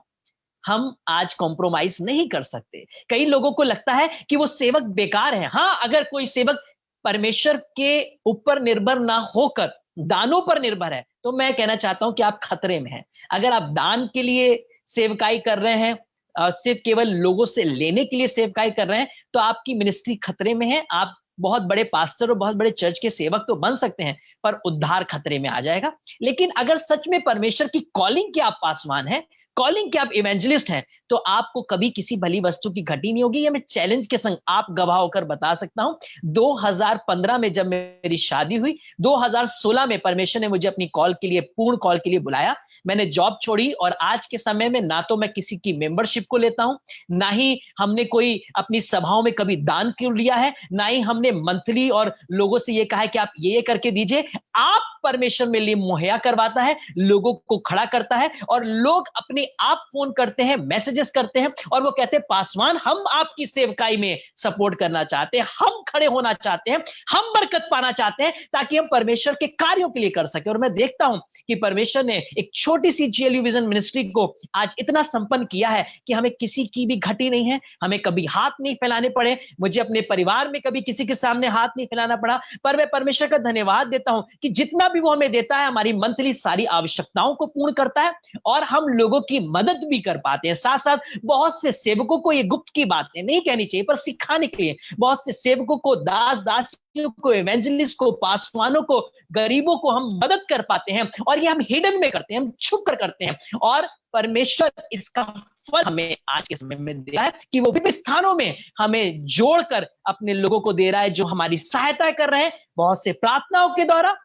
हम आज कॉम्प्रोमाइज नहीं कर सकते। कई लोगों को लगता है कि वो सेवक बेकार है। हाँ, अगर कोई सेवक परमेश्वर के ऊपर निर्भर ना होकर दानों पर निर्भर है तो मैं कहना चाहता हूं कि आप खतरे में हैं। अगर आप दान के लिए सेवकाई कर रहे हैं, सिर्फ केवल लोगों से लेने के लिए सेवकाई कर रहे हैं, तो आपकी मिनिस्ट्री खतरे में है। आप बहुत बड़े पास्टर और बहुत बड़े चर्च के सेवक तो बन सकते हैं, पर उद्धार खतरे में आ जाएगा। लेकिन अगर सच में परमेश्वर की कॉलिंग के आप पासवान हैं, कॉलिंग के आप इवेंजलिस्ट हैं, तो आपको कभी किसी भली वस्तु की घटी नहीं होगी। ये मैं चैलेंज के संग आप गवाह होकर बता सकता हूं। 2015 में जब मेरी शादी हुई, 2016 में परमेश्वर ने मुझे अपनी कॉल के लिए, पूर्ण कॉल के लिए बुलाया। मैंने जॉब छोड़ी और आज के समय में ना तो मैं किसी की मेंबरशिप को लेता हूं, ना ही हमने कोई अपनी सभाओं में कभी दान क्यों लिया है, ना ही हमने मंथली और लोगों से ये कहा है कि आप ये करके दीजिए। आप परमेश्वर में लिए मुहैया करवाता है, लोगों को खड़ा करता है और लोग अपने आप फोन करते हैं, मैसेजेस करते हैं और वो कहते हैं पासवान हम आपकी सेवकाई में सपोर्ट करना चाहते हैं, हम खड़े होना चाहते हैं, हम बरकत पाना चाहते हैं, ताकि हम परमेश्वर के कार्यों के लिए कर सके। और मैं देखता हूं कि परमेश्वर ने एक छोटी सी GLU विजन मिनिस्ट्री को आज इतना संपन्न किया है कि हमें किसी की भी घटी नहीं है, हमें कभी हाथ नहीं फैलाने पड़े। मुझे अपने परिवार में कभी किसी के सामने हाथ नहीं फैलाना पड़ा। पर मैं परमेश्वर का धन्यवाद देता हूं कि जितना भी वो हमें देता है, हमारी मंथली सारी आवश्यकताओं को पूर्ण करता है और हम लोगों की मदद भी कर पाते हैं। साथ साथ बहुत से सेवकों को, ये गुप्त की बातें नहीं कहनी चाहिए पर सिखाने के लिए, बहुत से सेवकों को, दास दासियों को, इवेंजलिस्ट को, पासवानों को, गरीबों को हम मदद कर पाते हैं। और ये हम हिडन में करते हैं, हम छुप कर करते हैं। और परमेश्वर इसका फल हमें आज के समय में दे रहा है कि वो विभिन्न स्थानों में हमें जोड़कर अपने लोगों को दे रहा है जो हमारी सहायता कर रहे हैं, बहुत से प्रार्थनाओं के द्वारा,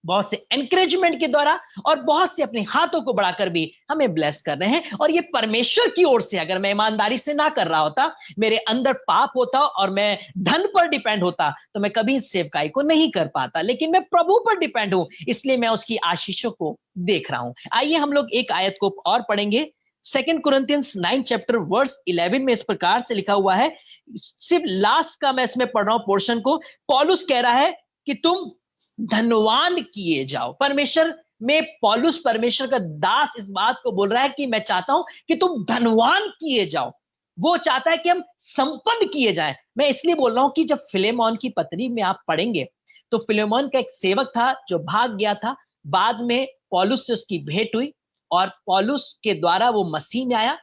बहुत से एनकरेजमेंट के द्वारा और बहुत से अपने हाथों को बढ़ाकर भी हमें ब्लेस कर रहे हैं। और ये परमेश्वर की ओर से, अगर मैं ईमानदारी से ना कर रहा होता, मेरे अंदर पाप होता और मैं धन पर डिपेंड होता, तो मैं कभी इस सेवकाई को नहीं कर पाता। लेकिन मैं प्रभु पर डिपेंड हूं, इसलिए मैं उसकी आशीषों को देख रहा हूं। आइए हम लोग एक आयत को और पढ़ेंगे। 2 Corinthians 9 chapter verse 11 में इस प्रकार से लिखा हुआ है, सिर्फ लास्ट का मैं इसमें पढ़ रहा हूं पोर्शन को। पौलुस कह रहा है कि तुम धनवान किए जाओ। परमेश्वर में पौलुस, परमेश्वर का दास, इस बात को बोल रहा है कि मैं चाहता हूं कि तुम धनवान किए जाओ। वो चाहता है कि हम संपन्न किए जाएं। मैं इसलिए बोल रहा हूं कि जब फिलेमोन की पत्री में आप पढ़ेंगे तो फिलेमोन का एक सेवक था जो भाग गया था। बाद में पौलुस से उसकी भेंट हुई और पौलुस के द्वारा वो मसीह में आया।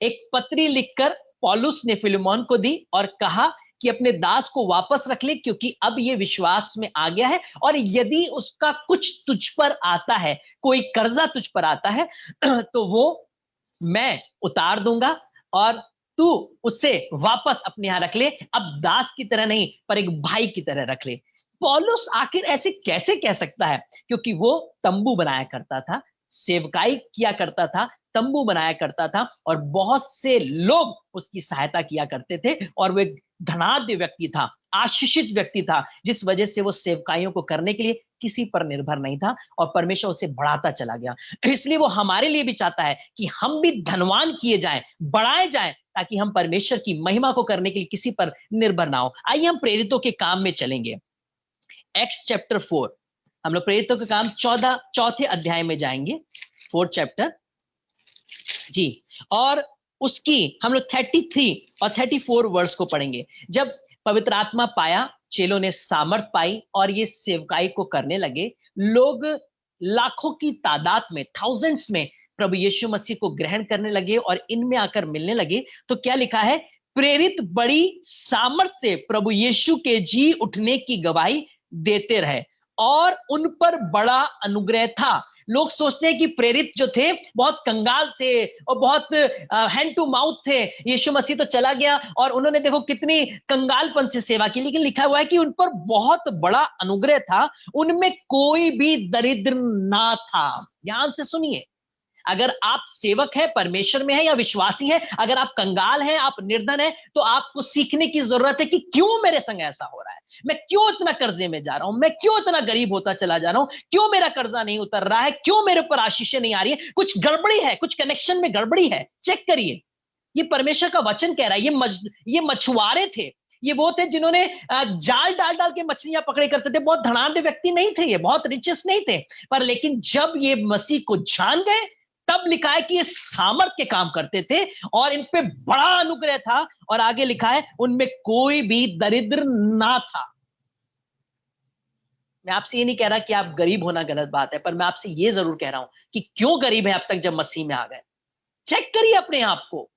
एक पत्री लिखकर पौलुस ने फिलेमोन को दी और कहा कि अपने दास को वापस रख ले, क्योंकि अब ये विश्वास में आ गया है, और यदि उसका कुछ तुझ पर आता है, कोई कर्जा तुझ पर आता है, तो वो मैं उतार दूंगा और तू उसे वापस अपने यहां रख ले। अब दास की तरह नहीं, पर एक भाई की तरह रख ले। पौलुस आखिर ऐसे कैसे कह सकता है? क्योंकि वो तंबू बनाया करता था, सेवकाई किया करता था, तंबू बनाया करता था, और बहुत से लोग उसकी सहायता किया करते थे, और वो एक धनाढ्य व्यक्ति था, आशीषित व्यक्ति था, जिस वजह से वो सेवकाइयों को करने के लिए किसी पर निर्भर नहीं था, और परमेश्वर उसे बढ़ाता चला गया। इसलिए वो हमारे लिए भी चाहता है कि हम भी धनवान किए जाएं, बढ़ाए जाएं, ताकि हम परमेश्वर की महिमा को करने के लिए किसी पर निर्भर ना हो। आइए हम प्रेरितों के काम में चलेंगे। एक्ट्स चैप्टर 4, हम लोग प्रेरितों के काम 4 अध्याय में जाएंगे, 4 चैप्टर जी, और उसकी हम लोग 33 और 34 वर्स को पढ़ेंगे। जब पवित्र आत्मा पाया, चेलों ने सामर्थ पाई और ये सेवकाई को करने लगे। लोग लाखों की तादाद में, थाउजेंड्स में प्रभु यीशु मसीह को ग्रहण करने लगे और इनमें आकर मिलने लगे। तो क्या लिखा है? प्रेरित बड़ी सामर्थ से प्रभु यीशु के जी उठने की गवाही देते रहे और उन पर बड़ा अनुग्रह था। लोग सोचते हैं कि प्रेरित जो थे बहुत कंगाल थे और बहुत हैंड टू माउथ थे। यीशु मसीह तो चला गया और उन्होंने देखो कितनी कंगालपन से सेवा की, लेकिन लिखा हुआ है कि उन पर बहुत बड़ा अनुग्रह था, उनमें कोई भी दरिद्र ना था। ध्यान से सुनिए, अगर आप सेवक है, परमेश्वर में है या विश्वासी है, अगर आप कंगाल हैं, आप निर्धन हैं, तो आपको सीखने की जरूरत है कि क्यों मेरे संग ऐसा हो रहा है, मैं क्यों इतना कर्जे में जा रहा हूं, मैं क्यों इतना गरीब होता चला जा रहा हूं, क्यों मेरा कर्जा नहीं उतर रहा है, क्यों मेरे ऊपर आशीषें नहीं आ रही है, कुछ गड़बड़ी है, कुछ कनेक्शन में गड़बड़ी है, चेक करिए। ये परमेश्वर का वचन कह रहा है। ये मछुआरे थे, ये वो थे जिन्होंने जाल डाल डाल के मछलियां पकड़े करते थे। बहुत धनाढ्य व्यक्ति नहीं थे, ये बहुत रिचेस नहीं थे, पर लेकिन जब ये मसीह को जान गए, तब लिखा है कि ये सामर्थ के काम करते थे और इन पे बड़ा अनुग्रह था। और आगे लिखा है उनमें कोई भी दरिद्र ना था। मैं आपसे ये नहीं कह रहा कि आप गरीब होना गलत बात है, पर मैं आपसे ये जरूर कह रहा हूं कि क्यों गरीब है अब तक जब मसीह में आ गए। चेक करिए अपने आप को।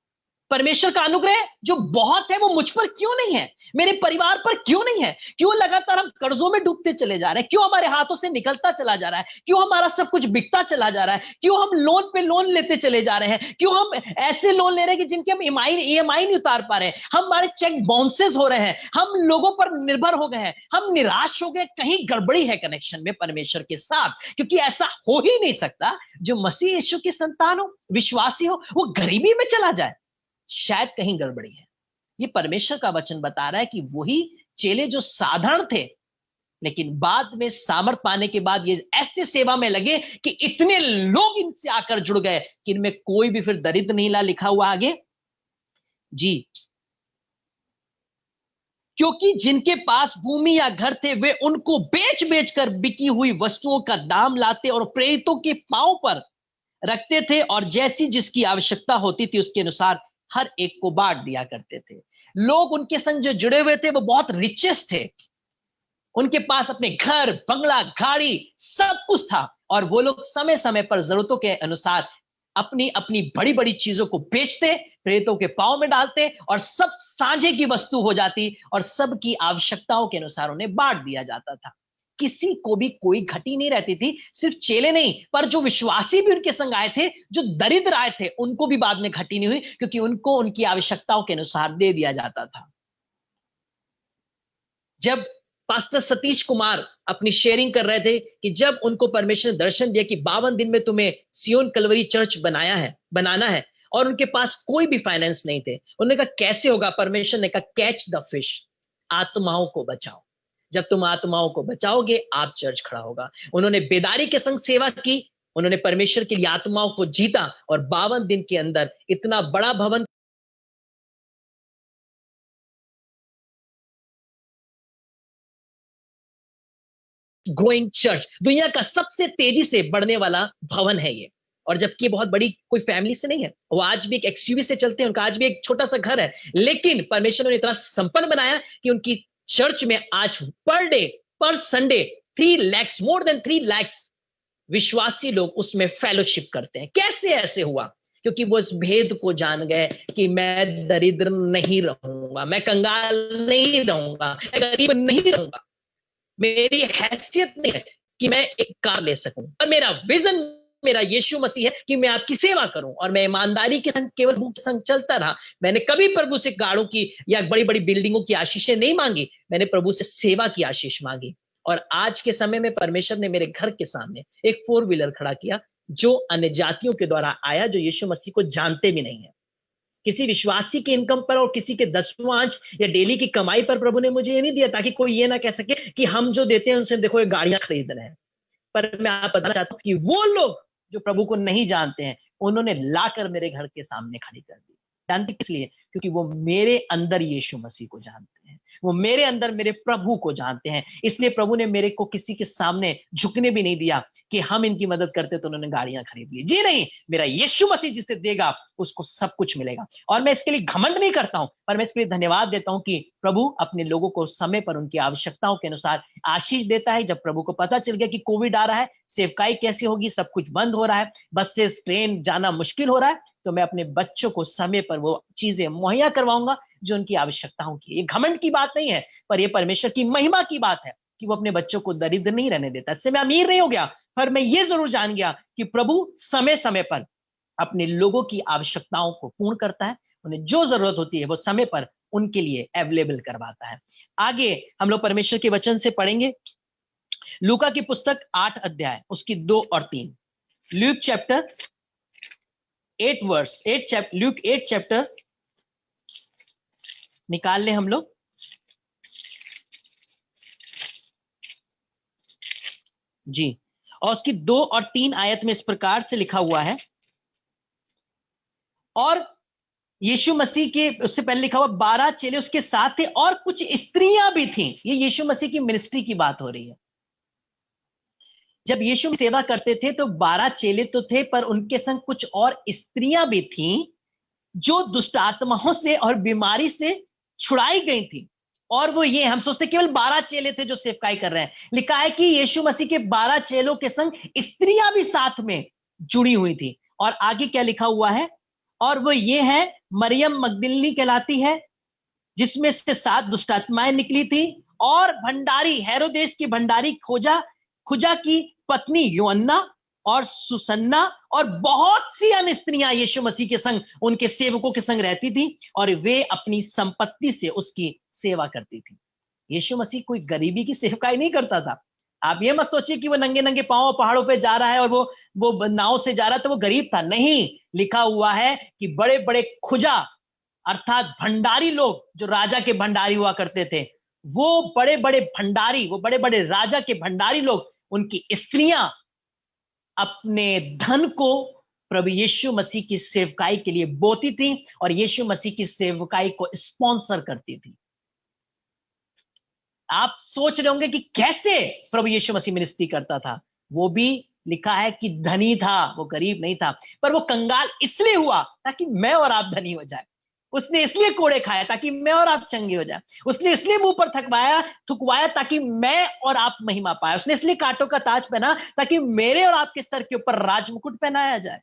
परमेश्वर का अनुग्रह जो बहुत है वो मुझ पर क्यों नहीं है, मेरे परिवार पर क्यों नहीं है? क्यों लगातार हम कर्जों में डूबते चले जा रहे हैं? क्यों हमारे हाथों से निकलता चला जा रहा है? क्यों हमारा सब कुछ बिकता चला जा रहा है? क्यों हम लोन पे लोन लेते चले जा रहे हैं? क्यों हम ऐसे लोन ले रहे हैं कि जिनके हम EMI नहीं उतार पा रहे हैं? हमारे चेक बाउंसेस हो रहे हैं, हम लोगों पर निर्भर हो गए हैं, हम निराश हो गए। कहीं गड़बड़ी है कनेक्शन में परमेश्वर के साथ, क्योंकि ऐसा हो ही नहीं सकता जो मसीह यीशु की संतान हो, विश्वासी हो, वो गरीबी में चला जाए। शायद कहीं गड़बड़ी है। ये परमेश्वर का वचन बता रहा है कि वही चेले जो साधारण थे, लेकिन बाद में सामर्थ पाने के बाद ये ऐसे सेवा में लगे कि इतने लोग इनसे आकर जुड़ गए कि इनमें कोई भी फिर दरिद्र नहीं ला। लिखा हुआ आगे जी, क्योंकि जिनके पास भूमि या घर थे वे उनको बेच बेच कर बिकी हुई वस्तुओं का दाम लाते और प्रेरितों के पांव पर रखते थे, और जैसी जिसकी आवश्यकता होती थी उसके अनुसार हर एक को बांट दिया करते थे। लोग उनके संग जो जुड़े हुए थे वो बहुत रिचेस थे, उनके पास अपने घर, बंगला, गाड़ी सब कुछ था, और वो लोग समय समय पर जरूरतों के अनुसार अपनी अपनी बड़ी बड़ी चीजों को बेचते, प्रेरितों के पांव में डालते, और सब साझे की वस्तु हो जाती और सबकी आवश्यकताओं के अनुसार उन्हें बांट दिया जाता था। किसी को भी कोई घटी नहीं रहती थी। सिर्फ चेले नहीं, पर जो विश्वासी भी उनके संग आए थे, जो दरिद्र आए थे, उनको भी बाद में घटी नहीं हुई, क्योंकि उनको उनकी आवश्यकताओं के अनुसार दे दिया जाता था। जब पास्टर सतीश कुमार अपनी शेयरिंग कर रहे थे कि जब उनको परमेश्वर ने दर्शन दिया कि 52 दिन में तुम्हें सियोन कलवरी चर्च बनाना है, और उनके पास कोई भी फाइनेंस नहीं थे। उन्होंने कहा कैसे होगा? परमेश्वर ने कहा कैच द फिश, आत्माओं को बचाओ। जब तुम आत्माओं को बचाओगे आप चर्च खड़ा होगा। उन्होंने बेदारी के संग सेवा की, उन्होंने परमेश्वर के लिए आत्माओं को जीता, और 52 दिन के अंदर इतना बड़ा भवन ग्रोइंग चर्च, दुनिया का सबसे तेजी से बढ़ने वाला भवन है ये। और जबकि बहुत बड़ी कोई फैमिली से नहीं है, वो आज भी एक एक्सयूवी से चलते हैं, उनका आज भी एक छोटा सा घर है, लेकिन परमेश्वर ने इतना संपन्न बनाया कि उनकी चर्च में आज पर Sunday 3 lakh, more than 3 lakh विश्वासी लोग उसमें फेलोशिप करते हैं। कैसे ऐसे हुआ? क्योंकि वो इस भेद को जान गए कि मैं दरिद्र नहीं रहूंगा, मैं कंगाल नहीं रहूंगा, मैं गरीब नहीं रहूंगा। मेरी हैसियत नहीं है कि मैं एक कार ले सकूं, और मेरा विजन, मेरा यीशु मसीह है कि मैं आपकी सेवा करूं। और मैं ईमानदारी के संग, केवल मुंह के संग चलता रहा। मैंने कभी प्रभु से गाड़ों की या बड़ी बड़ी बिल्डिंगों की आशीषें नहीं मांगी, मैंने प्रभु से सेवा की आशीष मांगी। और आज के समय में परमेश्वर ने मेरे घर के सामने एक 4 व्हीलर खड़ा किया, जो अन्य जातियों के द्वारा आया, जो यीशु मसीह को जानते भी नहीं है। किसी विश्वासी की इनकम पर और किसी के 10वां या डेली की कमाई पर प्रभु ने मुझे ये नहीं दिया, ताकि कोई ये ना कह सके कि हम जो देते हैं उनसे देखो ये गाड़ियां खरीद रहे हैं। पर मैं आप बताना चाहता हूं कि वो लोग जो प्रभु को नहीं जानते हैं, उन्होंने लाकर मेरे घर के सामने खड़ी कर दी। जानते किस लिए? क्योंकि वो मेरे अंदर यीशु मसीह को जानते हैं, वो मेरे अंदर मेरे प्रभु को जानते हैं। इसलिए प्रभु ने मेरे को किसी के सामने झुकने भी नहीं दिया कि हम इनकी मदद करते तो उन्होंने गाड़ियां खरीद ली। जी नहीं, मेरा यीशु मसीह जिसे देगा उसको सब कुछ मिलेगा। और मैं इसके लिए घमंड नहीं करता हूं, पर मैं इसके लिए धन्यवाद देता हूं कि प्रभु अपने लोगों को समय पर उनकी आवश्यकताओं के अनुसार आशीष देता है। जब प्रभु को पता चल गया कि कोविड आ रहा है, सेवकाई कैसी होगी, सब कुछ बंद हो रहा है, बस से ट्रेन जाना मुश्किल हो रहा है, तो मैं अपने बच्चों को समय पर वो चीजें मुहैया करवाऊंगा जो उनकी आवश्यकताओं की। ये घमंड की बात नहीं है, पर ये परमेश्वर की महिमा की बात है कि वो अपने बच्चों को दरिद्र नहीं रहने देता। इससे मैं अमीर नहीं हो गया, पर मैं ये जरूर जान गया कि प्रभु समय समय पर अपने लोगों की आवश्यकताओं को पूर्ण करता है। उन्हें जो जरूरत होती है वो समय पर उनके लिए अवेलेबल करवाता है। आगे हम लोग परमेश्वर के वचन से पढ़ेंगे, लूका की पुस्तक 8 अध्याय उसकी 2 और 3। Luke chapter 8 verse 8 Luke 8 chapter निकाल ले हम लोग। जी, और उसकी 2 और 3 आयत में इस प्रकार से लिखा हुआ है, और यीशु मसीह के उससे पहले लिखा हुआ 12 चेले उसके साथ थे और कुछ स्त्रियां भी थीं। ये यीशु मसीह की मिनिस्ट्री की बात हो रही है। जब यीशु सेवा करते थे तो 12 चेले तो थे, पर उनके संग कुछ और स्त्रियां भी थीं जो दुष्ट आत्माओं से और बीमारी से छुड़ाई गई थी। और वो ये, हम सोचते केवल 12 चेले थे जो सेवकाई कर रहे हैं, लिखा है कि यीशु मसीह के 12 चेलों के संग स्त्रियां भी साथ में जुड़ी हुई थी। और आगे क्या लिखा हुआ है, और वो ये है, मरियम मगदलिनी कहलाती है, जिसमें से 7 दुष्ट आत्माएं निकली थी, और भंडारी हेरोदेस की भंडारी खुजा की पत्नी योअन्ना और सुसन्ना, और बहुत सी अन्य स्त्रियां यीशु मसीह के संग, उनके सेवकों के संग रहती थी, और वे अपनी संपत्ति से उसकी सेवा करती थी। यीशु मसीह कोई गरीबी की सेवकाई नहीं करता था। आप ये मत सोचिए कि वो नंगे नंगे पांव पहाड़ों पे जा रहा है और वो नाव से जा रहा है तो वो गरीब था। नहीं, लिखा हुआ है कि बड़े बड़े खुजा अर्थात भंडारी लोग, जो राजा के भंडारी हुआ करते थे, वो बड़े बड़े भंडारी, वो बड़े बड़े राजा के भंडारी लोग, उनकी स्त्रियां अपने धन को प्रभु यीशु मसीह की सेवकाई के लिए बोती थी और यीशु मसीह की सेवकाई को स्पॉन्सर करती थी। आप सोच रहे होंगे कि कैसे प्रभु यीशु मसीह मिनिस्ट्री करता था। वो भी लिखा है कि धनी था, वो गरीब नहीं था, पर वो कंगाल इसलिए हुआ ताकि मैं और आप धनी हो जाए। उसने इसलिए कोड़े खाया ताकि मैं और आप चंगे हो जाए। उसने इसलिए मुंह पर थुकवाया ताकि मैं और आप महिमा पाए। उसने इसलिए कांटों का ताज पहना ताकि मेरे और आपके सर के ऊपर राजमुकुट पहनाया जाए।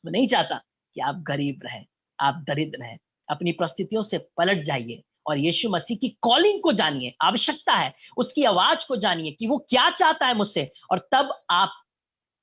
वो नहीं चाहता कि आप गरीब रहें, आप दरिद्र रहें। अपनी परिस्थितियों से पलट जाइए और यीशु मसीह की कॉलिंग को जानिए, आवश्यकता है उसकी आवाज को जानिए कि वो क्या चाहता है मुझसे, और तब आप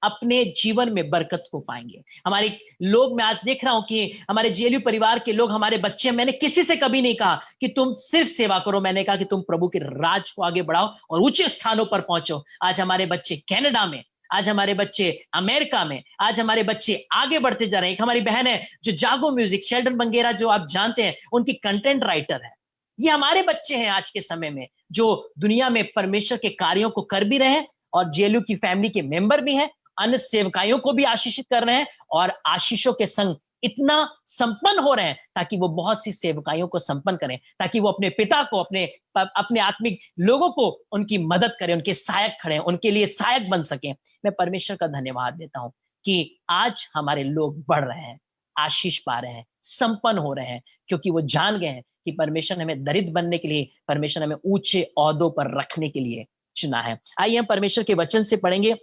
अपने जीवन में बरकत को पाएंगे। हमारे लोग, मैं आज देख रहा हूं कि हमारे जेएलयू परिवार के लोग, हमारे बच्चे, मैंने किसी से कभी नहीं कहा कि तुम सिर्फ सेवा करो, मैंने कहा कि तुम प्रभु के राज को आगे बढ़ाओ और ऊंचे स्थानों पर पहुंचो। आज हमारे बच्चे कनाडा में, आज हमारे बच्चे अमेरिका में, आज हमारे बच्चे आगे बढ़ते जा रहे हैं। एक हमारी बहन है जो जागो म्यूजिक, शेल्डन बंगेरा, जो आप जानते हैं, उनकी कंटेंट राइटर है। ये हमारे बच्चे हैं आज के समय में जो दुनिया में परमेश्वर के कार्यों को कर भी रहे हैं और जेएलयू की फैमिली के मेंबर भी हैं, अन्य सेवकाइयों को भी आशीषित कर रहे हैं और आशीषों के संग इतना संपन्न हो रहे हैं ताकि वो बहुत सी सेवकाइयों को संपन्न करें, ताकि वो अपने पिता को, अपने आत्मिक लोगों को उनकी मदद करें, उनके सहायक खड़े, उनके लिए सहायक बन सकें। मैं परमेश्वर का धन्यवाद देता हूं कि आज हमारे लोग बढ़ रहे हैं, आशीष पा रहे हैं, संपन्न हो रहे हैं, क्योंकि वो जान गए हैं कि परमेश्वर ने हमें दरिद्र बनने के लिए, परमेश्वर ने हमें ऊंचे ओहदों पर रखने के लिए चुना है। आइए हम परमेश्वर के वचन से पढ़ेंगे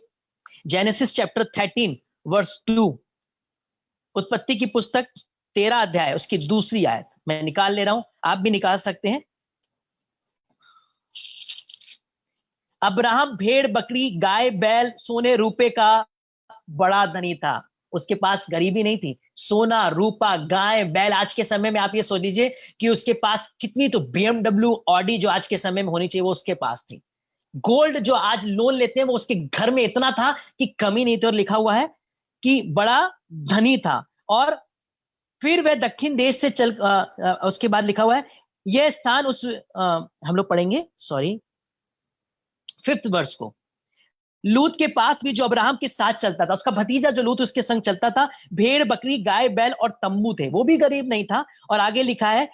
जेनेसिस चैप्टर 13 वर्स 2, उत्पत्ति की पुस्तक 13 अध्याय उसकी दूसरी आयत मैं निकाल ले रहा हूं, आप भी निकाल सकते हैं। अब्राहम भेड़ बकरी गाय बैल सोने रूपे का बड़ा धनी था। उसके पास गरीबी नहीं थी, सोना रूपा गाय बैल। आज के समय में आप ये सोच लीजिए कि उसके पास कितनी, तो BMW ऑडी जो आज के समय में होनी चाहिए वो उसके पास थी। गोल्ड जो आज लोन लेते हैं वो उसके घर में इतना था कि कमी नहीं थी, और लिखा हुआ है कि बड़ा धनी था। और फिर वह दक्षिण देश से चल उसके बाद लिखा हुआ है यह स्थान उस हम लोग पढ़ेंगे 5th वर्ष को, लूत के पास भी जो अब्राहम के साथ चलता था, उसका भतीजा जो लूत उसके संग चलता था, भेड़ बकरी गाय बैल और तंबू थे, वो भी गरीब नहीं था। और आगे लिखा है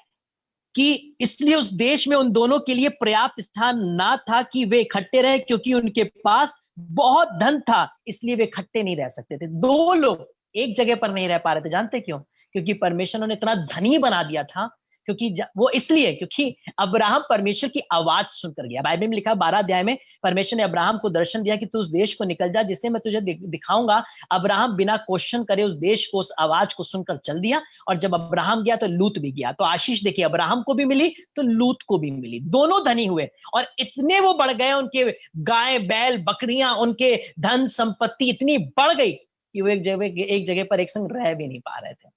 कि इसलिए उस देश में उन दोनों के लिए पर्याप्त स्थान ना था कि वे इकट्ठे रहे, क्योंकि उनके पास बहुत धन था, इसलिए वे इकट्ठे नहीं रह सकते थे। दो लोग एक जगह पर नहीं रह पा रहे थे। जानते क्यों? क्योंकि परमेश्वर ने इतना धनी बना दिया था, क्योंकि अब्राहम परमेश्वर की आवाज सुनकर गया। बाइबल में लिखा 12 अध्याय में परमेश्वर ने अब्राहम को दर्शन दिया कि तू उस देश को निकल जा जिसे मैं तुझे दिखाऊंगा। अब्राहम बिना क्वेश्चन करे उस देश को, उस आवाज को सुनकर चल दिया। और जब अब्राहम गया तो लूत भी गया। तो आशीष देखिए, अब्राहम को भी मिली तो लूत को भी मिली, दोनों धनी हुए। और इतने वो बढ़ गए, उनके गाय बैल बकरियां, उनके धन संपत्ति इतनी बढ़ गई कि वो एक जगह पर एक संग रह भी नहीं पा रहे थे।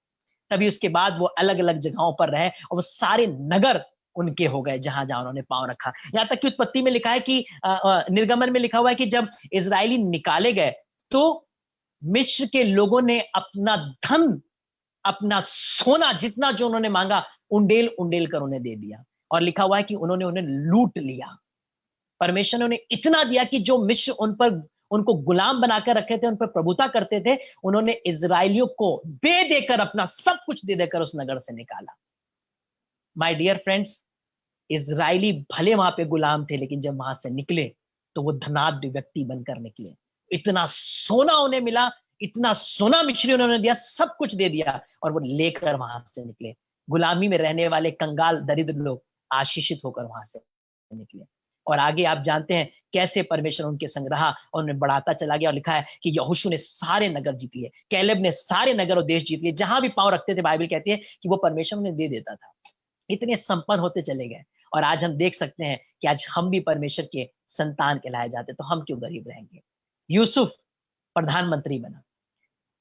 तभी उसके बाद वो अलग अलग जगहों पर रहे और वो सारे नगर उनके हो गए जहां जहां उन्होंने पांव रखा। यहां तक कि उत्पत्ति में लिखा है कि निर्गमन में लिखा हुआ है कि जब इजरायली निकाले गए तो मिस्र के लोगों ने अपना धन, अपना सोना, जितना जो उन्होंने मांगा, उंडेल उंडेल कर उन्हें दे दिया। और लिखा हुआ है कि उन्होंने उन्हें लूट लिया। परमेश्वर ने उन्हें इतना दिया कि जो मिस्र उनको गुलाम बनाकर रखे थे, उन पर प्रभुता करते थे, उन्होंने इजरायलियों को दे देकर, अपना सब कुछ दे देकर उस नगर से निकाला। माय डियर फ्रेंड्स, इजरायली भले वहां पे गुलाम थे, लेकिन जब वहां से निकले तो वो धनाढ्य व्यक्ति बनकर निकले। इतना सोना उन्हें मिला, इतना सोना मिस्री उन्होंने दिया, सब कुछ दे दिया और वो लेकर वहां से निकले। गुलामी में रहने वाले कंगाल दरिद्र लोग आशीषित होकर वहां से निकले। और आगे आप जानते हैं कैसे परमेश्वर उनके संग रहा और उन्हें बढ़ाता चला गया। और लिखा है कि यहोशू ने सारे नगर जीत लिए, कैलेब ने सारे नगर और देश जीत लिए, जहां भी पांव रखते थे। बाइबल कहती है कि वो परमेश्वर उन्हें दे देता था। इतने संपन्न होते चले गए। और आज हम देख सकते हैं कि आज हम भी परमेश्वर के संतान कहलाए जाते, तो हम क्यों गरीब रहेंगे? यूसुफ प्रधानमंत्री बना,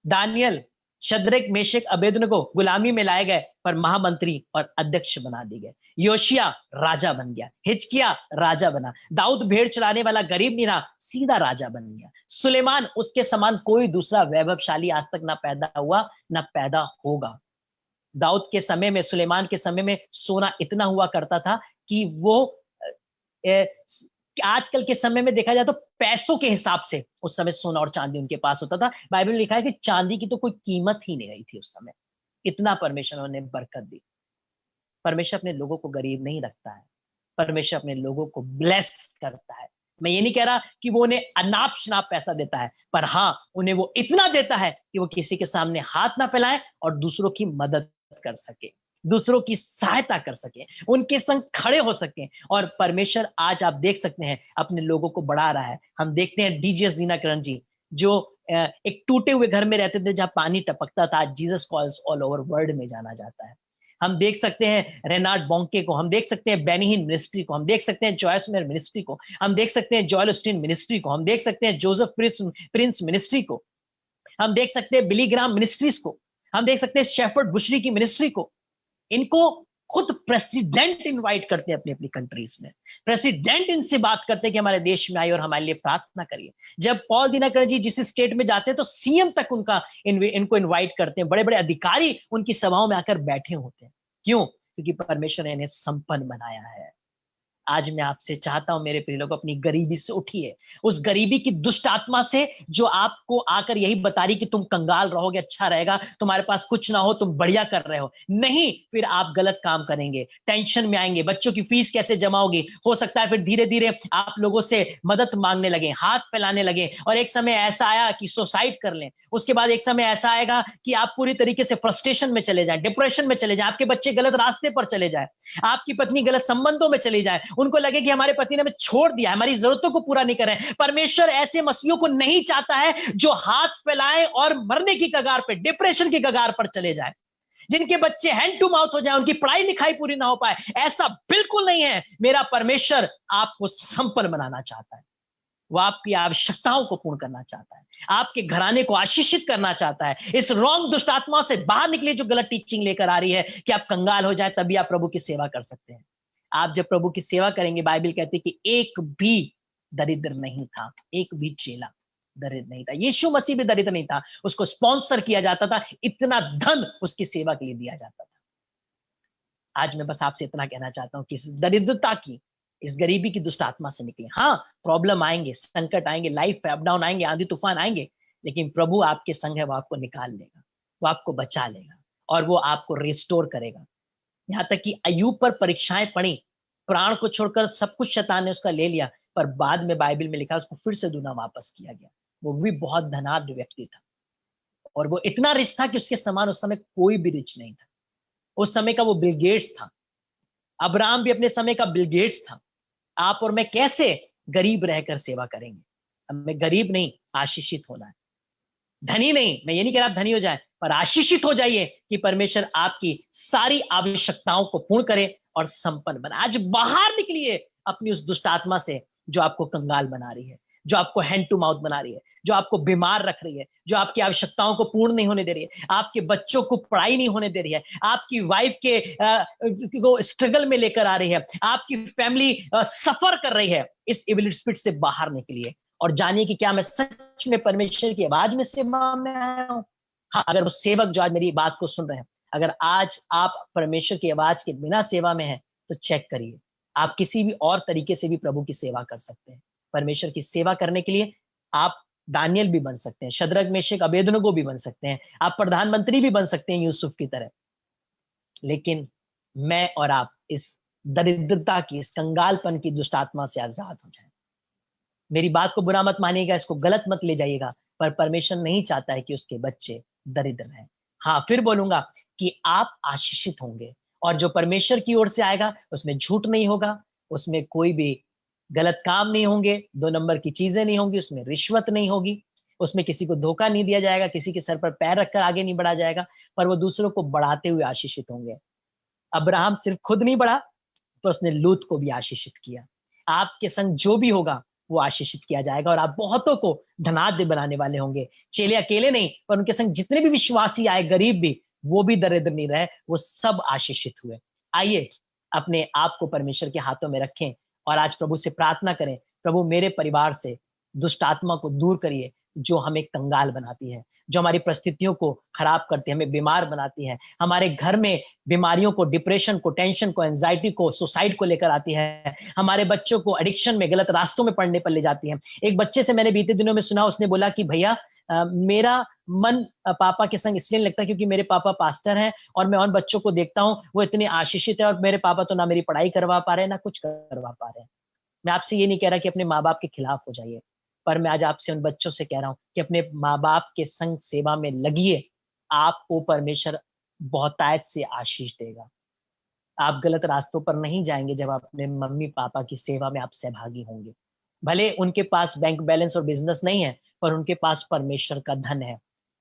दानियल, शद्रक, मेशक, अबेदनगो गुलामी में लाए गए पर महामंत्री और अध्यक्ष बना दिए गए। योशिया राजा बन गया, हिजकिया राजा बना, दाऊद भेड़ चलाने वाला गरीब नहीं रहा, सीधा राजा बन गया। सुलेमान, उसके समान कोई दूसरा वैभवशाली आज तक ना पैदा हुआ ना पैदा होगा। दाऊद के समय में, सुलेमान के समय में सोना इतना हुआ करता था कि वो आजकल के समय में देखा जाए तो पैसों के हिसाब से उस समय सोना और चांदी उनके पास होता था। बाइबल में लिखा है कि चांदी की तो कोई कीमत ही नहीं रही थी उस समय। इतना परमेश्वर ने बरकत दी। परमेश्वर अपने लोगों को गरीब नहीं रखता है, परमेश्वर अपने लोगों को ब्लेस करता है। मैं ये नहीं कह रहा कि वो उन्हें अनाप शनाप पैसा देता है, पर हाँ, उन्हें वो इतना देता है कि वो किसी के सामने हाथ ना फैलाए और दूसरों की मदद कर सके, दूसरों की सहायता कर सके, उनके संग खड़े हो सके। और परमेश्वर आज आप देख सकते हैं अपने लोगों को बढ़ा रहा है। हम देखते हैं डीजीएस दीनाकरण जी, जो एक टूटे हुए घर में रहते थे जहां पानी टपकता था, Jesus calls all over world में जाना जाता है। हम देख सकते हैं रेनार्ड बॉन्के को, हम देख सकते हैं बेनीहिन मिनिस्ट्री को, हम देख सकते हैं जॉयस मेयर मिनिस्ट्री को, हम देख सकते हैं जोएल ऑस्टीन मिनिस्ट्री को, हम देख सकते हैं जोसेफ प्रिंस मिनिस्ट्री को, हम देख सकते हैं बिली ग्राम मिनिस्ट्रीज को, हम देख सकते हैं शेफर्ड बुशरी की मिनिस्ट्री को। इनको खुद प्रेसिडेंट इनवाइट करते हैं अपनी अपनी कंट्रीज में, प्रेसिडेंट इनसे बात करते हैं कि हमारे देश में आइए और हमारे लिए प्रार्थना करिए। जब पॉल दिनकर जी जिस स्टेट में जाते हैं तो सीएम तक इनको इनवाइट करते हैं, बड़े बड़े अधिकारी उनकी सभाओं में आकर बैठे होते हैं। क्यों? क्योंकि परमेश्वर ने इन्हें संपन्न बनाया है। आज मैं आपसे चाहता हूं मेरे प्रिय लोग, अपनी गरीबी से उठिए, उस गरीबी की दुष्ट आत्मा से जो आपको आकर यही बता रही कि तुम कंगाल रहोगे, अच्छा रहेगा, तुम्हारे पास कुछ ना हो, तुम बढ़िया कर रहे हो। नहीं, फिर आप गलत काम करेंगे, टेंशन में आएंगे, बच्चों की फीस कैसे जमा होगी, हो सकता है फिर धीरे धीरे आप लोगों से मदद मांगने लगे, हाथ फैलाने लगे, और एक समय ऐसा आया कि सुसाइड कर लें। उसके बाद एक समय ऐसा आएगा कि आप पूरी तरीके से फ्रस्ट्रेशन में चले जाएं, डिप्रेशन में चले जाएं, आपके बच्चे गलत रास्ते पर चले जाए, आपकी पत्नी गलत संबंधों में चली जाए, उनको लगे कि हमारे पति ने हमें छोड़ दिया, हमारी जरूरतों को पूरा नहीं कर रहे हैं। परमेश्वर ऐसे मसीहों को नहीं चाहता है जो हाथ फैलाएं और मरने की कगार पे, डिप्रेशन की कगार पर चले जाए, जिनके बच्चे हैंड टू माउथ हो जाए, उनकी पढ़ाई लिखाई पूरी ना हो पाए। ऐसा बिल्कुल नहीं है। मेरा परमेश्वर आपको संपन्न बनाना चाहता है, वो आपकी आवश्यकताओं को पूर्ण करना चाहता है, आपके घराने को आशीषित करना चाहता है। इस रॉन्ग दुष्ट आत्मा से बाहर निकले जो गलत टीचिंग लेकर आ रही है कि आप कंगाल हो जाए तभी आप प्रभु की सेवा कर सकते हैं। आप जब प्रभु की सेवा करेंगे, बाइबल कहती है कि एक भी दरिद्र नहीं था, एक भी चेला दरिद्र नहीं था। यीशु मसीह भी दरिद्र नहीं था, उसको स्पॉन्सर किया जाता था, इतना धन उसकी सेवा के लिए दिया जाता था। आज मैं बस आपसे इतना कहना चाहता हूं कि इस दरिद्रता की, इस गरीबी की दुष्ट आत्मा से निकले। हाँ, प्रॉब्लम आएंगे, संकट आएंगे, लाइफ पे अप डाउन आएंगे, आंधी तूफान आएंगे, लेकिन प्रभु आपके संग है, वो आपको निकाल लेगा, वो आपको बचा लेगा और वो आपको रिस्टोर करेगा। यहां तक कि अय्यूब पर परीक्षाएं पड़ी, प्राण को छोड़कर सब कुछ शैतान ने उसका ले लिया, पर बाद में बाइबल में लिखा उसको फिर से दूना वापस किया गया। वो भी बहुत धनाढ्य व्यक्ति था और वो इतना रिच था कि उसके समान उस समय कोई भी रिच नहीं था। उस समय का वो बिल गेट्स था। अब्राहम भी अपने समय का बिल गेट्स था। आप और मैं कैसे गरीब रहकर सेवा करेंगे? हमें गरीब नहीं, आशीषित होना है। धनी नहीं, मैं ये नहीं कह रहा आप धनी हो जाए, पर आशीषित हो जाइए कि परमेश्वर आपकी सारी आवश्यकताओं को पूर्ण करे और संपन्न बनाए। आज बाहर निकलिए अपनी उस दुष्ट आत्मा से जो आपको कंगाल बना रही है, जो आपको हैंड टू माउथ बना रही है, जो आपको बीमार रख रही है, जो आपकी आवश्यकताओं को पूर्ण नहीं होने दे रही है, आपके बच्चों को पढ़ाई नहीं होने दे रही है, आपकी वाइफ के को स्ट्रगल में लेकर आ रही है, आपकी फैमिली सफर कर रही है। इस इविल स्पिरिट से बाहर निकलिए और जानिए कि क्या मैं सच में परमेश्वर की आवाज में सेवा में आया हूं। हाँ, अगर वो सेवक जो आज मेरी बात को सुन रहे हैं, अगर आज आप परमेश्वर की आवाज के बिना सेवा में हैं, तो चेक करिए, आप किसी भी और तरीके से भी प्रभु की सेवा कर सकते हैं। परमेश्वर की सेवा करने के लिए आप दानियल भी बन सकते हैं, शद्रक मेशक अबेदनगो भी बन सकते हैं, आप प्रधानमंत्री भी बन सकते हैं यूसुफ की तरह। लेकिन मैं और आप इस दरिद्रता की, इस कंगालपन की दुष्ट आत्मा से आजाद हो जाएं। मेरी बात को बुरा मत मानिएगा, इसको गलत मत ले जाइएगा, पर परमेश्वर नहीं चाहता है कि उसके बच्चे दरिद्र रहें। हाँ, फिर बोलूंगा कि आप आशीषित होंगे और जो परमेश्वर की ओर से आएगा उसमें झूठ नहीं होगा, उसमें कोई भी गलत काम नहीं होंगे, 2 नंबर की चीजें नहीं होंगी, उसमें रिश्वत नहीं होगी, उसमें किसी को धोखा नहीं दिया जाएगा, किसी के सर पर पैर रखकर आगे नहीं बढ़ा जाएगा, पर वो दूसरों को बढ़ाते हुए आशीषित होंगे। अब्राहम सिर्फ खुद नहीं बढ़ा, पर उसने लूत को भी आशीषित किया। आपके संग जो भी होगा वो आशीषित किया जाएगा और आप बहुतों को धनाढ्य बनाने वाले होंगे। चेले अकेले नहीं, पर उनके संग जितने भी विश्वासी आए, गरीब भी, वो भी दरिद्र नहीं रहे, वो सब आशीषित हुए। आइए अपने आप को परमेश्वर के हाथों में रखें और आज प्रभु से प्रार्थना करें, प्रभु मेरे परिवार से दुष्ट आत्मा को दूर करिए जो हमें कंगाल बनाती है, जो हमारी परिस्थितियों को खराब करती है, हमें बीमार बनाती है, हमारे घर में बीमारियों को, डिप्रेशन को, टेंशन को, एंजाइटी को, सुसाइड को लेकर आती है, हमारे बच्चों को एडिक्शन में, गलत रास्तों में पड़ने पर ले जाती है। एक बच्चे से मैंने बीते दिनों में सुना, उसने बोला कि भैया मेरा मन पापा के संग इसलिए लगता है क्योंकि मेरे पापा पास्टर हैं और मैं उन बच्चों को देखता हूँ वो इतने आशीषित है और मेरे पापा तो ना मेरी पढ़ाई करवा पा रहे हैं ना कुछ करवा पा रहे हैं। मैं आपसे ये नहीं कह रहा कि अपने माँ बाप के खिलाफ हो जाइए, पर मैं आज आपसे उन बच्चों से कह रहा हूं कि अपने माँ बाप के संग सेवा में लगिए, आपको परमेश्वर बहुतायत से आशीष देगा। आप गलत रास्तों पर नहीं जाएंगे जब आप अपने मम्मी पापा की सेवा में आप सहभागी होंगे। भले उनके पास बैंक बैलेंस और बिजनेस नहीं है, पर उनके पास परमेश्वर का धन है।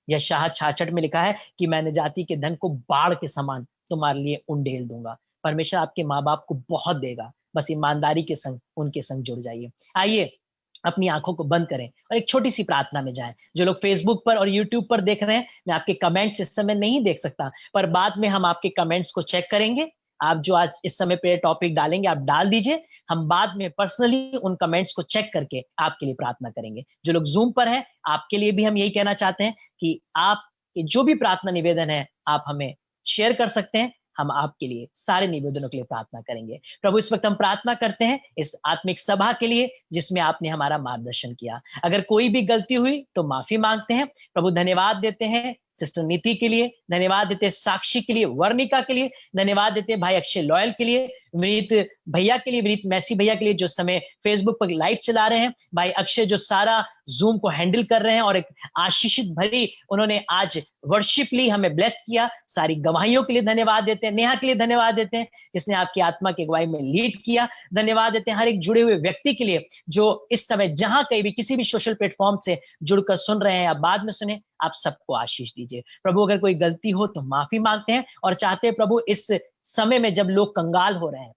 यशायाह 66 में लिखा है कि मैंने जाति के धन को बाढ़ के समान तुम्हारे लिए उंडेल दूंगा। परमेश्वर आपके माँ बाप को बहुत देगा, बस ईमानदारी के संग उनके संग जुड़ जाइए। आइए अपनी आंखों को बंद करें और एक छोटी सी प्रार्थना में जाएं। जो लोग फेसबुक पर और यूट्यूब पर देख रहे हैं, मैं आपके कमेंट्स इस समय नहीं देख सकता, पर बाद में हम आपके कमेंट्स को चेक करेंगे। आप जो आज इस समय पे टॉपिक डालेंगे आप डाल दीजिए, हम बाद में पर्सनली उन कमेंट्स को चेक करके आपके लिए प्रार्थना करेंगे। जो लोग जूम पर हैं, आपके लिए भी हम यही कहना चाहते हैं कि आप जो भी प्रार्थना निवेदन है आप हमें शेयर कर सकते हैं, हम आपके लिए सारे निवेदनों के लिए प्रार्थना करेंगे। प्रभु, इस वक्त हम प्रार्थना करते हैं इस आत्मिक सभा के लिए जिसमें आपने हमारा मार्गदर्शन किया। अगर कोई भी गलती हुई तो माफी मांगते हैं। प्रभु, धन्यवाद देते हैं सिस्टर नीति के लिए, धन्यवाद देते हैं साक्षी के लिए, वर्णिका के लिए, धन्यवाद देते हैं भाई अक्षय लॉयल के लिए, विनीत भैया के लिए, विनीत मैसी भैया के लिए जो समय फेसबुक पर लाइव चला रहे हैं, भाई अक्षय जो सारा जूम को हैंडल कर रहे हैं और एक आशीषित भरी उन्होंने आज वर्शिप ली, हमें ब्लेस किया। सारी गवाहियों के लिए धन्यवाद देते हैं, नेहा के लिए धन्यवाद देते हैं जिसने आपकी आत्मा की अगुवाई में लीड किया। धन्यवाद देते हैं हर एक जुड़े हुए व्यक्ति के लिए जो इस समय जहां कहीं भी किसी भी सोशल प्लेटफॉर्म से जुड़कर सुन रहे हैं या बाद में सुने, आप सबको आशीष दीजिए। प्रभु, अगर कोई गलती हो तो माफी मांगते हैं और चाहते हैं प्रभु इस समय में जब लोग कंगाल हो रहे हैं,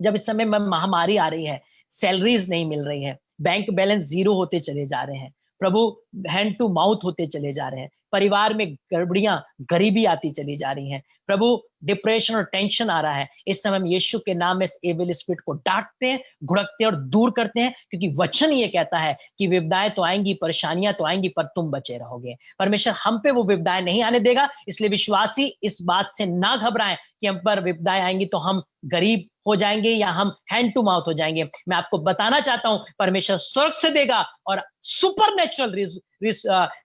जब इस समय में महामारी आ रही है, सैलरीज नहीं मिल रही है, बैंक बैलेंस जीरो होते चले जा रहे हैं, प्रभु हैंड टू माउथ होते चले जा रहे हैं, परिवार में गड़बड़ियां गरीबी आती चली जा रही हैं, प्रभु डिप्रेशन और टेंशन आ रहा है, इस समय हम यीशु के नाम में इस एविल स्पिरिट को डांटते हैं, घुड़कते हैं और दूर करते हैं, क्योंकि वचन ये कहता है कि विपदाएं तो आएंगी, परेशानियां तो आएंगी, पर तुम बचे रहोगे। परमेश्वर हम पे वो विपदाएं नहीं आने देगा, इसलिए विश्वासी इस बात से ना घबराएं कि हम पर विपदाएं आएंगी तो हम गरीब हो जाएंगे या हम हैंड टू माउथ हो जाएंगे। मैं आपको बताना चाहता हूं, परमेश्वर स्वर्ग से देगा और सुपरनेचुरल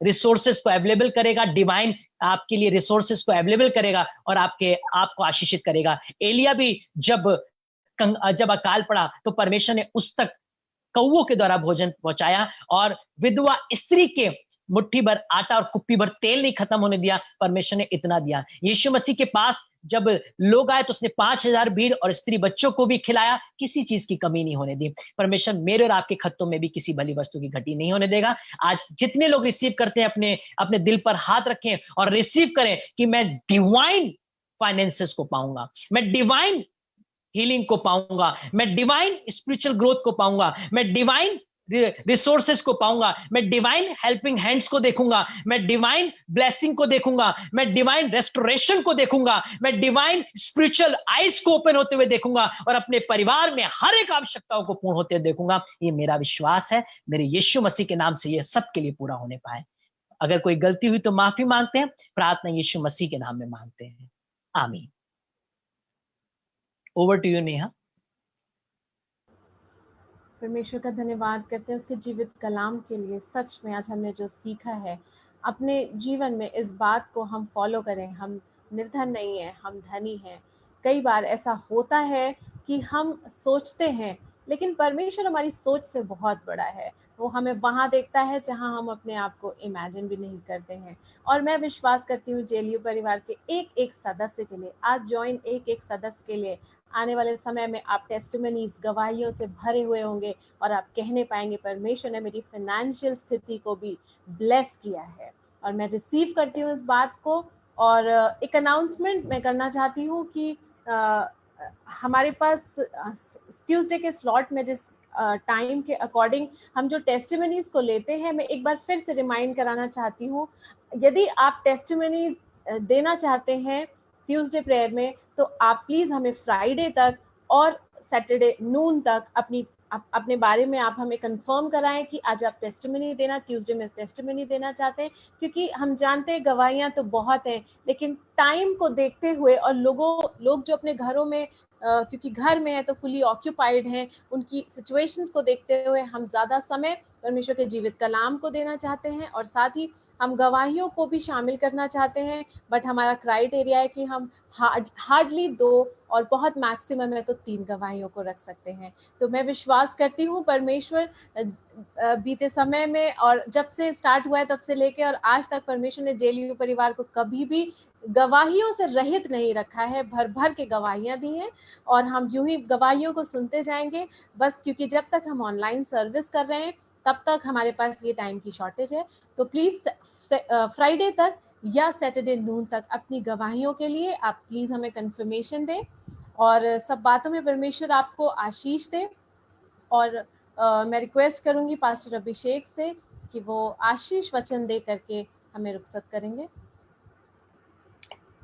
रिसोर्सेस को अवेलेबल करेगा, डिवाइन आपके लिए रिसोर्सेस को अवेलेबल करेगा और आपको आशीषित करेगा। एलिया भी जब अकाल पड़ा तो परमेश्वर ने उस तक कौवों के द्वारा भोजन पहुंचाया और विधवा स्त्री के मुट्ठी भर आटा और कुप्पी भर तेल नहीं खत्म होने दिया, परमेश्वर ने इतना दिया। यीशु मसीह के पास जब लोग आए तो उसने 5000 भीड़ और स्त्री बच्चों को भी खिलाया, किसी चीज की कमी नहीं होने दी। परमेश्वर मेरे और आपके खत्तों में भी किसी भली वस्तु की घटी नहीं होने देगा। आज जितने लोग रिसीव करते हैं अपने दिल पर हाथ रखें और रिसीव करें कि मैं डिवाइन फाइनेंसेस को पाऊंगा, मैं डिवाइन हीलिंग को पाऊंगा, मैं डिवाइन स्पिरिचुअल ग्रोथ को पाऊंगा, मैं डिवाइन रिसोर्सेस को पाऊंगा, मैं डिवाइन हेल्पिंग हैंड्स को देखूंगा, मैं डिवाइन ब्लेसिंग को देखूंगा, मैं डिवाइन रेस्टोरेशन को देखूंगा, मैं डिवाइन स्पिरिचुअल आईज को ओपन होते हुए देखूंगा और अपने परिवार में हर एक आवश्यकताओं को पूर्ण होते देखूंगा। ये मेरा विश्वास है, मेरे यीशु मसीह के नाम से ये सबके लिए पूरा होने पाए। अगर कोई गलती हुई तो माफी मांगते हैं, प्रार्थना यीशु मसीह के नाम में मांगते हैं, आमीन। Over to you Neha.
परमेश्वर का धन्यवाद करते हैं उसके जीवित कलाम के लिए। सच में आज हमने जो सीखा है अपने जीवन में इस बात को हम फॉलो करें। हम निर्धन नहीं हैं, हम धनी हैं। कई बार ऐसा होता है कि हम सोचते हैं, लेकिन परमेश्वर हमारी सोच से बहुत बड़ा है। वो हमें वहाँ देखता है जहाँ हम अपने आप को इमेजिन भी नहीं करते हैं। और मैं विश्वास करती हूँ जेएलयू परिवार के एक एक सदस्य के लिए, आज ज्वाइन एक एक सदस्य के लिए आने वाले समय में आप टेस्टिमनीज गवाहियों से भरे हुए होंगे और आप कहने पाएंगे परमेश्वर ने मेरी फाइनेंशियल स्थिति को भी ब्लेस किया है। और मैं रिसीव करती हूँ इस बात को। और एक अनाउंसमेंट मैं करना चाहती हूँ कि हमारे पास ट्यूसडे के स्लॉट में जिस टाइम के अकॉर्डिंग हम जो टेस्टिमनीज को लेते हैं, मैं एक बार फिर से रिमाइंड कराना चाहती हूँ। यदि आप टेस्टिमनीज देना चाहते हैं ट्यूसडे प्रेयर में, तो आप प्लीज़ हमें फ्राइडे तक और सैटरडे नून तक अपने बारे में आप हमें कंफर्म कराएं कि आज आप टेस्टिमनी देना, ट्यूसडे में टेस्टिमनी देना चाहते हैं। क्योंकि हम जानते हैं गवाहियाँ तो बहुत हैं, लेकिन टाइम को देखते हुए और लोग जो अपने घरों में क्योंकि घर में है तो फुली ऑक्यूपाइड हैं, उनकी सिचुएशंस को देखते हुए हम ज़्यादा समय परमेश्वर के जीवित कलाम को देना चाहते हैं और साथ ही हम गवाहियों को भी शामिल करना चाहते हैं। बट हमारा क्राइटेरिया है कि हम हार्डली 2 और बहुत मैक्सिमम है तो 3 गवाहियों को रख सकते हैं। तो मैं विश्वास करती हूँ परमेश्वर बीते समय में और जब से स्टार्ट हुआ है तब से लेके और आज तक परमेश्वर ने जेएलयू परिवार को कभी भी गवाहियों से रहित नहीं रखा है, भर भर के गवाहियाँ दी हैं और हम यूं ही गवाहियों को सुनते जाएंगे। बस क्योंकि जब तक हम ऑनलाइन सर्विस कर रहे हैं तब तक हमारे पास ये टाइम की शॉर्टेज है। तो प्लीज़ फ्राइडे तक या सैटरडे नून तक अपनी गवाहियों के लिए आप प्लीज़ हमें कंफर्मेशन दें, और सब बातों में परमेश्वर आपको आशीष दे। और मैं रिक्वेस्ट करूंगी पास्टर अभिषेक से कि वो आशीष वचन दे करके हमें रुखसत करेंगे।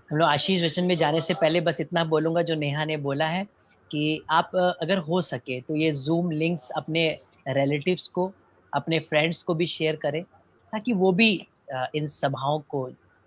हम लोग आशीष वचन में जाने से पहले बस इतना बोलूंगा जो नेहा ने बोला है कि आप अगर हो सके तो ये जूम लिंक्स अपने रिलेटिव्स को, अपने फ्रेंड्स को भी शेयर करें, ताकि वो भी इन सभाओं को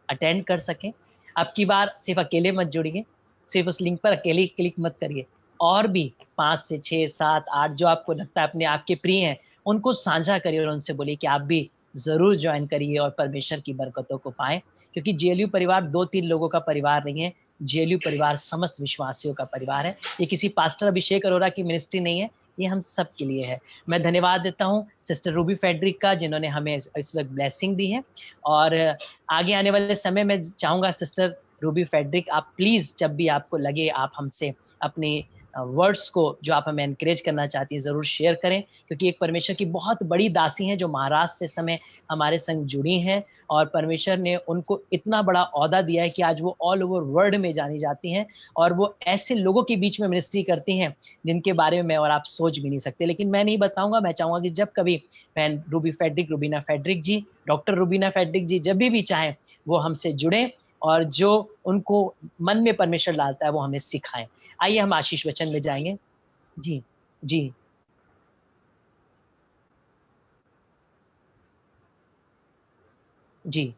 अटेंड कर सकें। अब की बार सिर्फ अकेले मत जुड़िए, सिर्फ उस लिंक पर अकेले क्लिक मत करिए, और भी 5 से 6, 7, 8 जो आपको लगता है अपने आपके प्रिय हैं उनको साझा करिए और उनसे बोलिए कि आप भी जरूर ज्वाइन करिए और परमेश्वर की बरकतों को पाएं। क्योंकि जेएलयू परिवार 2-3 लोगों का परिवार नहीं है, जेएलयू परिवार समस्त विश्वासियों का परिवार है। ये किसी पास्टर अभिषेक अरोरा की मिनिस्ट्री नहीं है, ये हम सब के लिए है। मैं धन्यवाद देता हूँ सिस्टर रूबी फेडरिक का, जिन्होंने हमें इस वक्त ब्लेसिंग दी है। और आगे आने वाले समय में चाहूँगा सिस्टर रूबी फेडरिक, आप प्लीज़ जब भी आपको लगे आप हमसे अपनी वर्ड्स को जो आप हमें एनकरेज करना चाहती हैं ज़रूर शेयर करें, क्योंकि एक परमेश्वर की बहुत बड़ी दासी हैं जो महाराष्ट्र से समय हमारे संग जुड़ी हैं, और परमेश्वर ने उनको इतना बड़ा ओहदा दिया है कि आज वो ऑल ओवर वर्ल्ड में जानी जाती हैं, और वो ऐसे लोगों के बीच में मिनिस्ट्री करती हैं जिनके बारे में मैं और आप सोच भी नहीं सकते। लेकिन मैं नहीं बताऊंगा, मैं चाहूँगा कि जब कभी बहन रूबी फेडरिक, रूबीना फेडरिक जी, डॉक्टर रूबीना फेडरिक जी जब भी चाहें वो हमसे जुड़ें, और जो उनको मन में परमेश्वर डालता है वो हमें सिखाएं। आइए हम आशीष वचन में जाएंगे। जी जी जी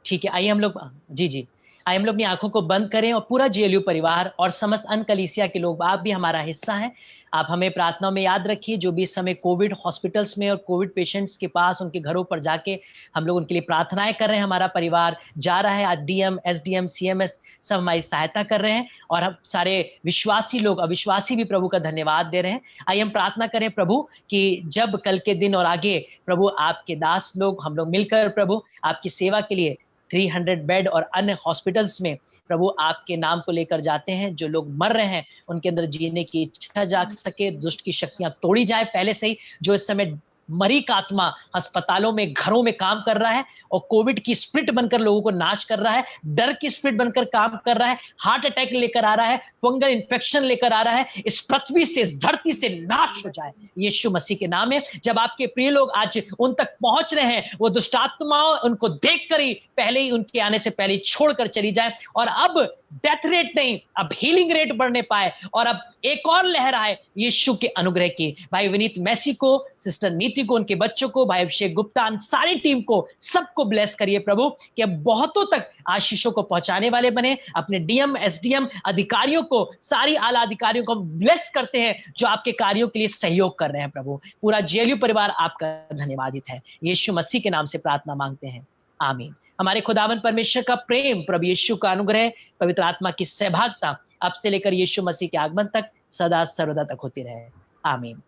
ठीक है, आइए हम लोग जी आइए हम लोग अपनी आंखों को बंद करें, और पूरा जेएलयू परिवार और समस्त अन्य कलीसिया के लोग, आप भी हमारा हिस्सा हैं। आप हमें प्रार्थनाओं में याद रखिए, जो भी इस समय कोविड हॉस्पिटल्स में और कोविड पेशेंट्स के पास उनके घरों पर जाके हम लोग उनके लिए प्रार्थनाएं कर रहे हैं। हमारा परिवार जा रहा है, आज डीएम, एसडीएम, सीएमएस सब हमारी सहायता कर रहे हैं, और हम सारे विश्वासी लोग, अविश्वासी भी प्रभु का धन्यवाद दे रहे हैं। आइए हम प्रार्थना करें प्रभु कि जब कल के दिन और आगे प्रभु आपके दास लोग, हम लोग मिलकर प्रभु आपकी सेवा के लिए 300 बेड और अन्य हॉस्पिटल्स में प्रभु आपके नाम को लेकर जाते हैं, जो लोग मर रहे हैं उनके अंदर जीने की इच्छा जाग सके, दुष्ट की शक्तियां तोड़ी जाए पहले से ही। जो इस समय मरी का आत्मा अस्पतालों में, घरों में काम कर रहा है और कोविड की स्प्रिट बनकर लोगों को नाश कर रहा है, डर की स्प्रिट बनकर काम कर रहा है, हार्ट अटैक लेकर आ रहा है, फंगल इन्फेक्शन लेकर आ रहा है, इस पृथ्वी से, इस धरती से नाश हो जाए यीशु मसीह के नाम में। जब आपके प्रिय लोग आज उन तक पहुंच रहे हैं, वो दुष्ट आत्माओं उनको देखकर ही पहले ही, उनके आने से पहले ही छोड़कर चली जाए, और अब डेथ रेट नहीं, अब हीलिंग रेट बढ़ने पाए, और अब एक और लहर आए यीशु के अनुग्रह की। भाई विनीत मैसी को, सिस्टर नीति को, उनके बच्चों को, भाई अभिषेक गुप्ता, सारी टीम को, सबको ब्लेस करिए प्रभु, कि अब बहुतों तक आशीषों को पहुंचाने वाले बने। अपने डीएम, एसडीएम अधिकारियों को, सारी आला अधिकारियों को हम ब्लेस करते हैं जो आपके कार्यों के लिए सहयोग कर रहे हैं प्रभु। पूरा जेएलयू परिवार आपका धन्यवादित है। यीशु मसीह के नाम से प्रार्थना मांगते हैं, आमीन। हमारे खुदावन परमेश्वर का प्रेम, प्रभु यीशु का अनुग्रह, पवित्र आत्मा की सहभागिता अब से लेकर यीशु मसीह के आगमन तक सदा सर्वदा तक होती रहे, आमीन।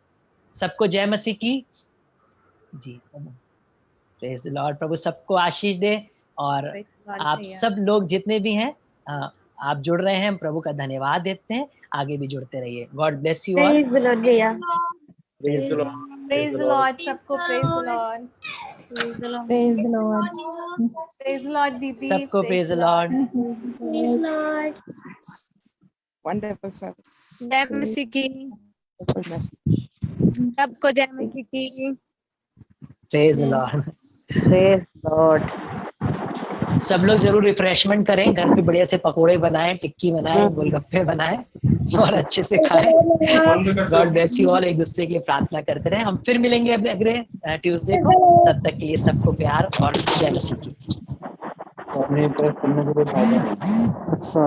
सबको जय मसीह की जी। Praise the Lord. प्रभु सबको आशीष दे, और आप सब लोग जितने भी हैं आप जुड़ रहे हैं, प्रभु का धन्यवाद देते हैं। आगे भी जुड़ते रहिए। God bless you all.
Praise the Lord भैया।
Praise the Lord.
Praise the Lord सबको, praise the Lord,
praise the Lord. Praise the Lord.
Praise the Lord दीदी,
सबको praise the Lord.
Praise the Lord.
Wonderful service.
जय मसीह की,
Wonderful message.
सबको जय मसीह की।
Praise the Lord.
Praise Lord.
सब लोग जरूर रिफ्रेशमेंट करें, घर पे बढ़िया से पकोड़े बनाएं, टिक्की बनाएं, गोलगप्पे बनाएं और अच्छे से खाएं। God bless you all. एक दूसरे के लिए प्रार्थना करते रहे। हम फिर मिलेंगे अगले ट्यूसडे को। तब तक के लिए सबको प्यार और जय मसीह की।
अच्छा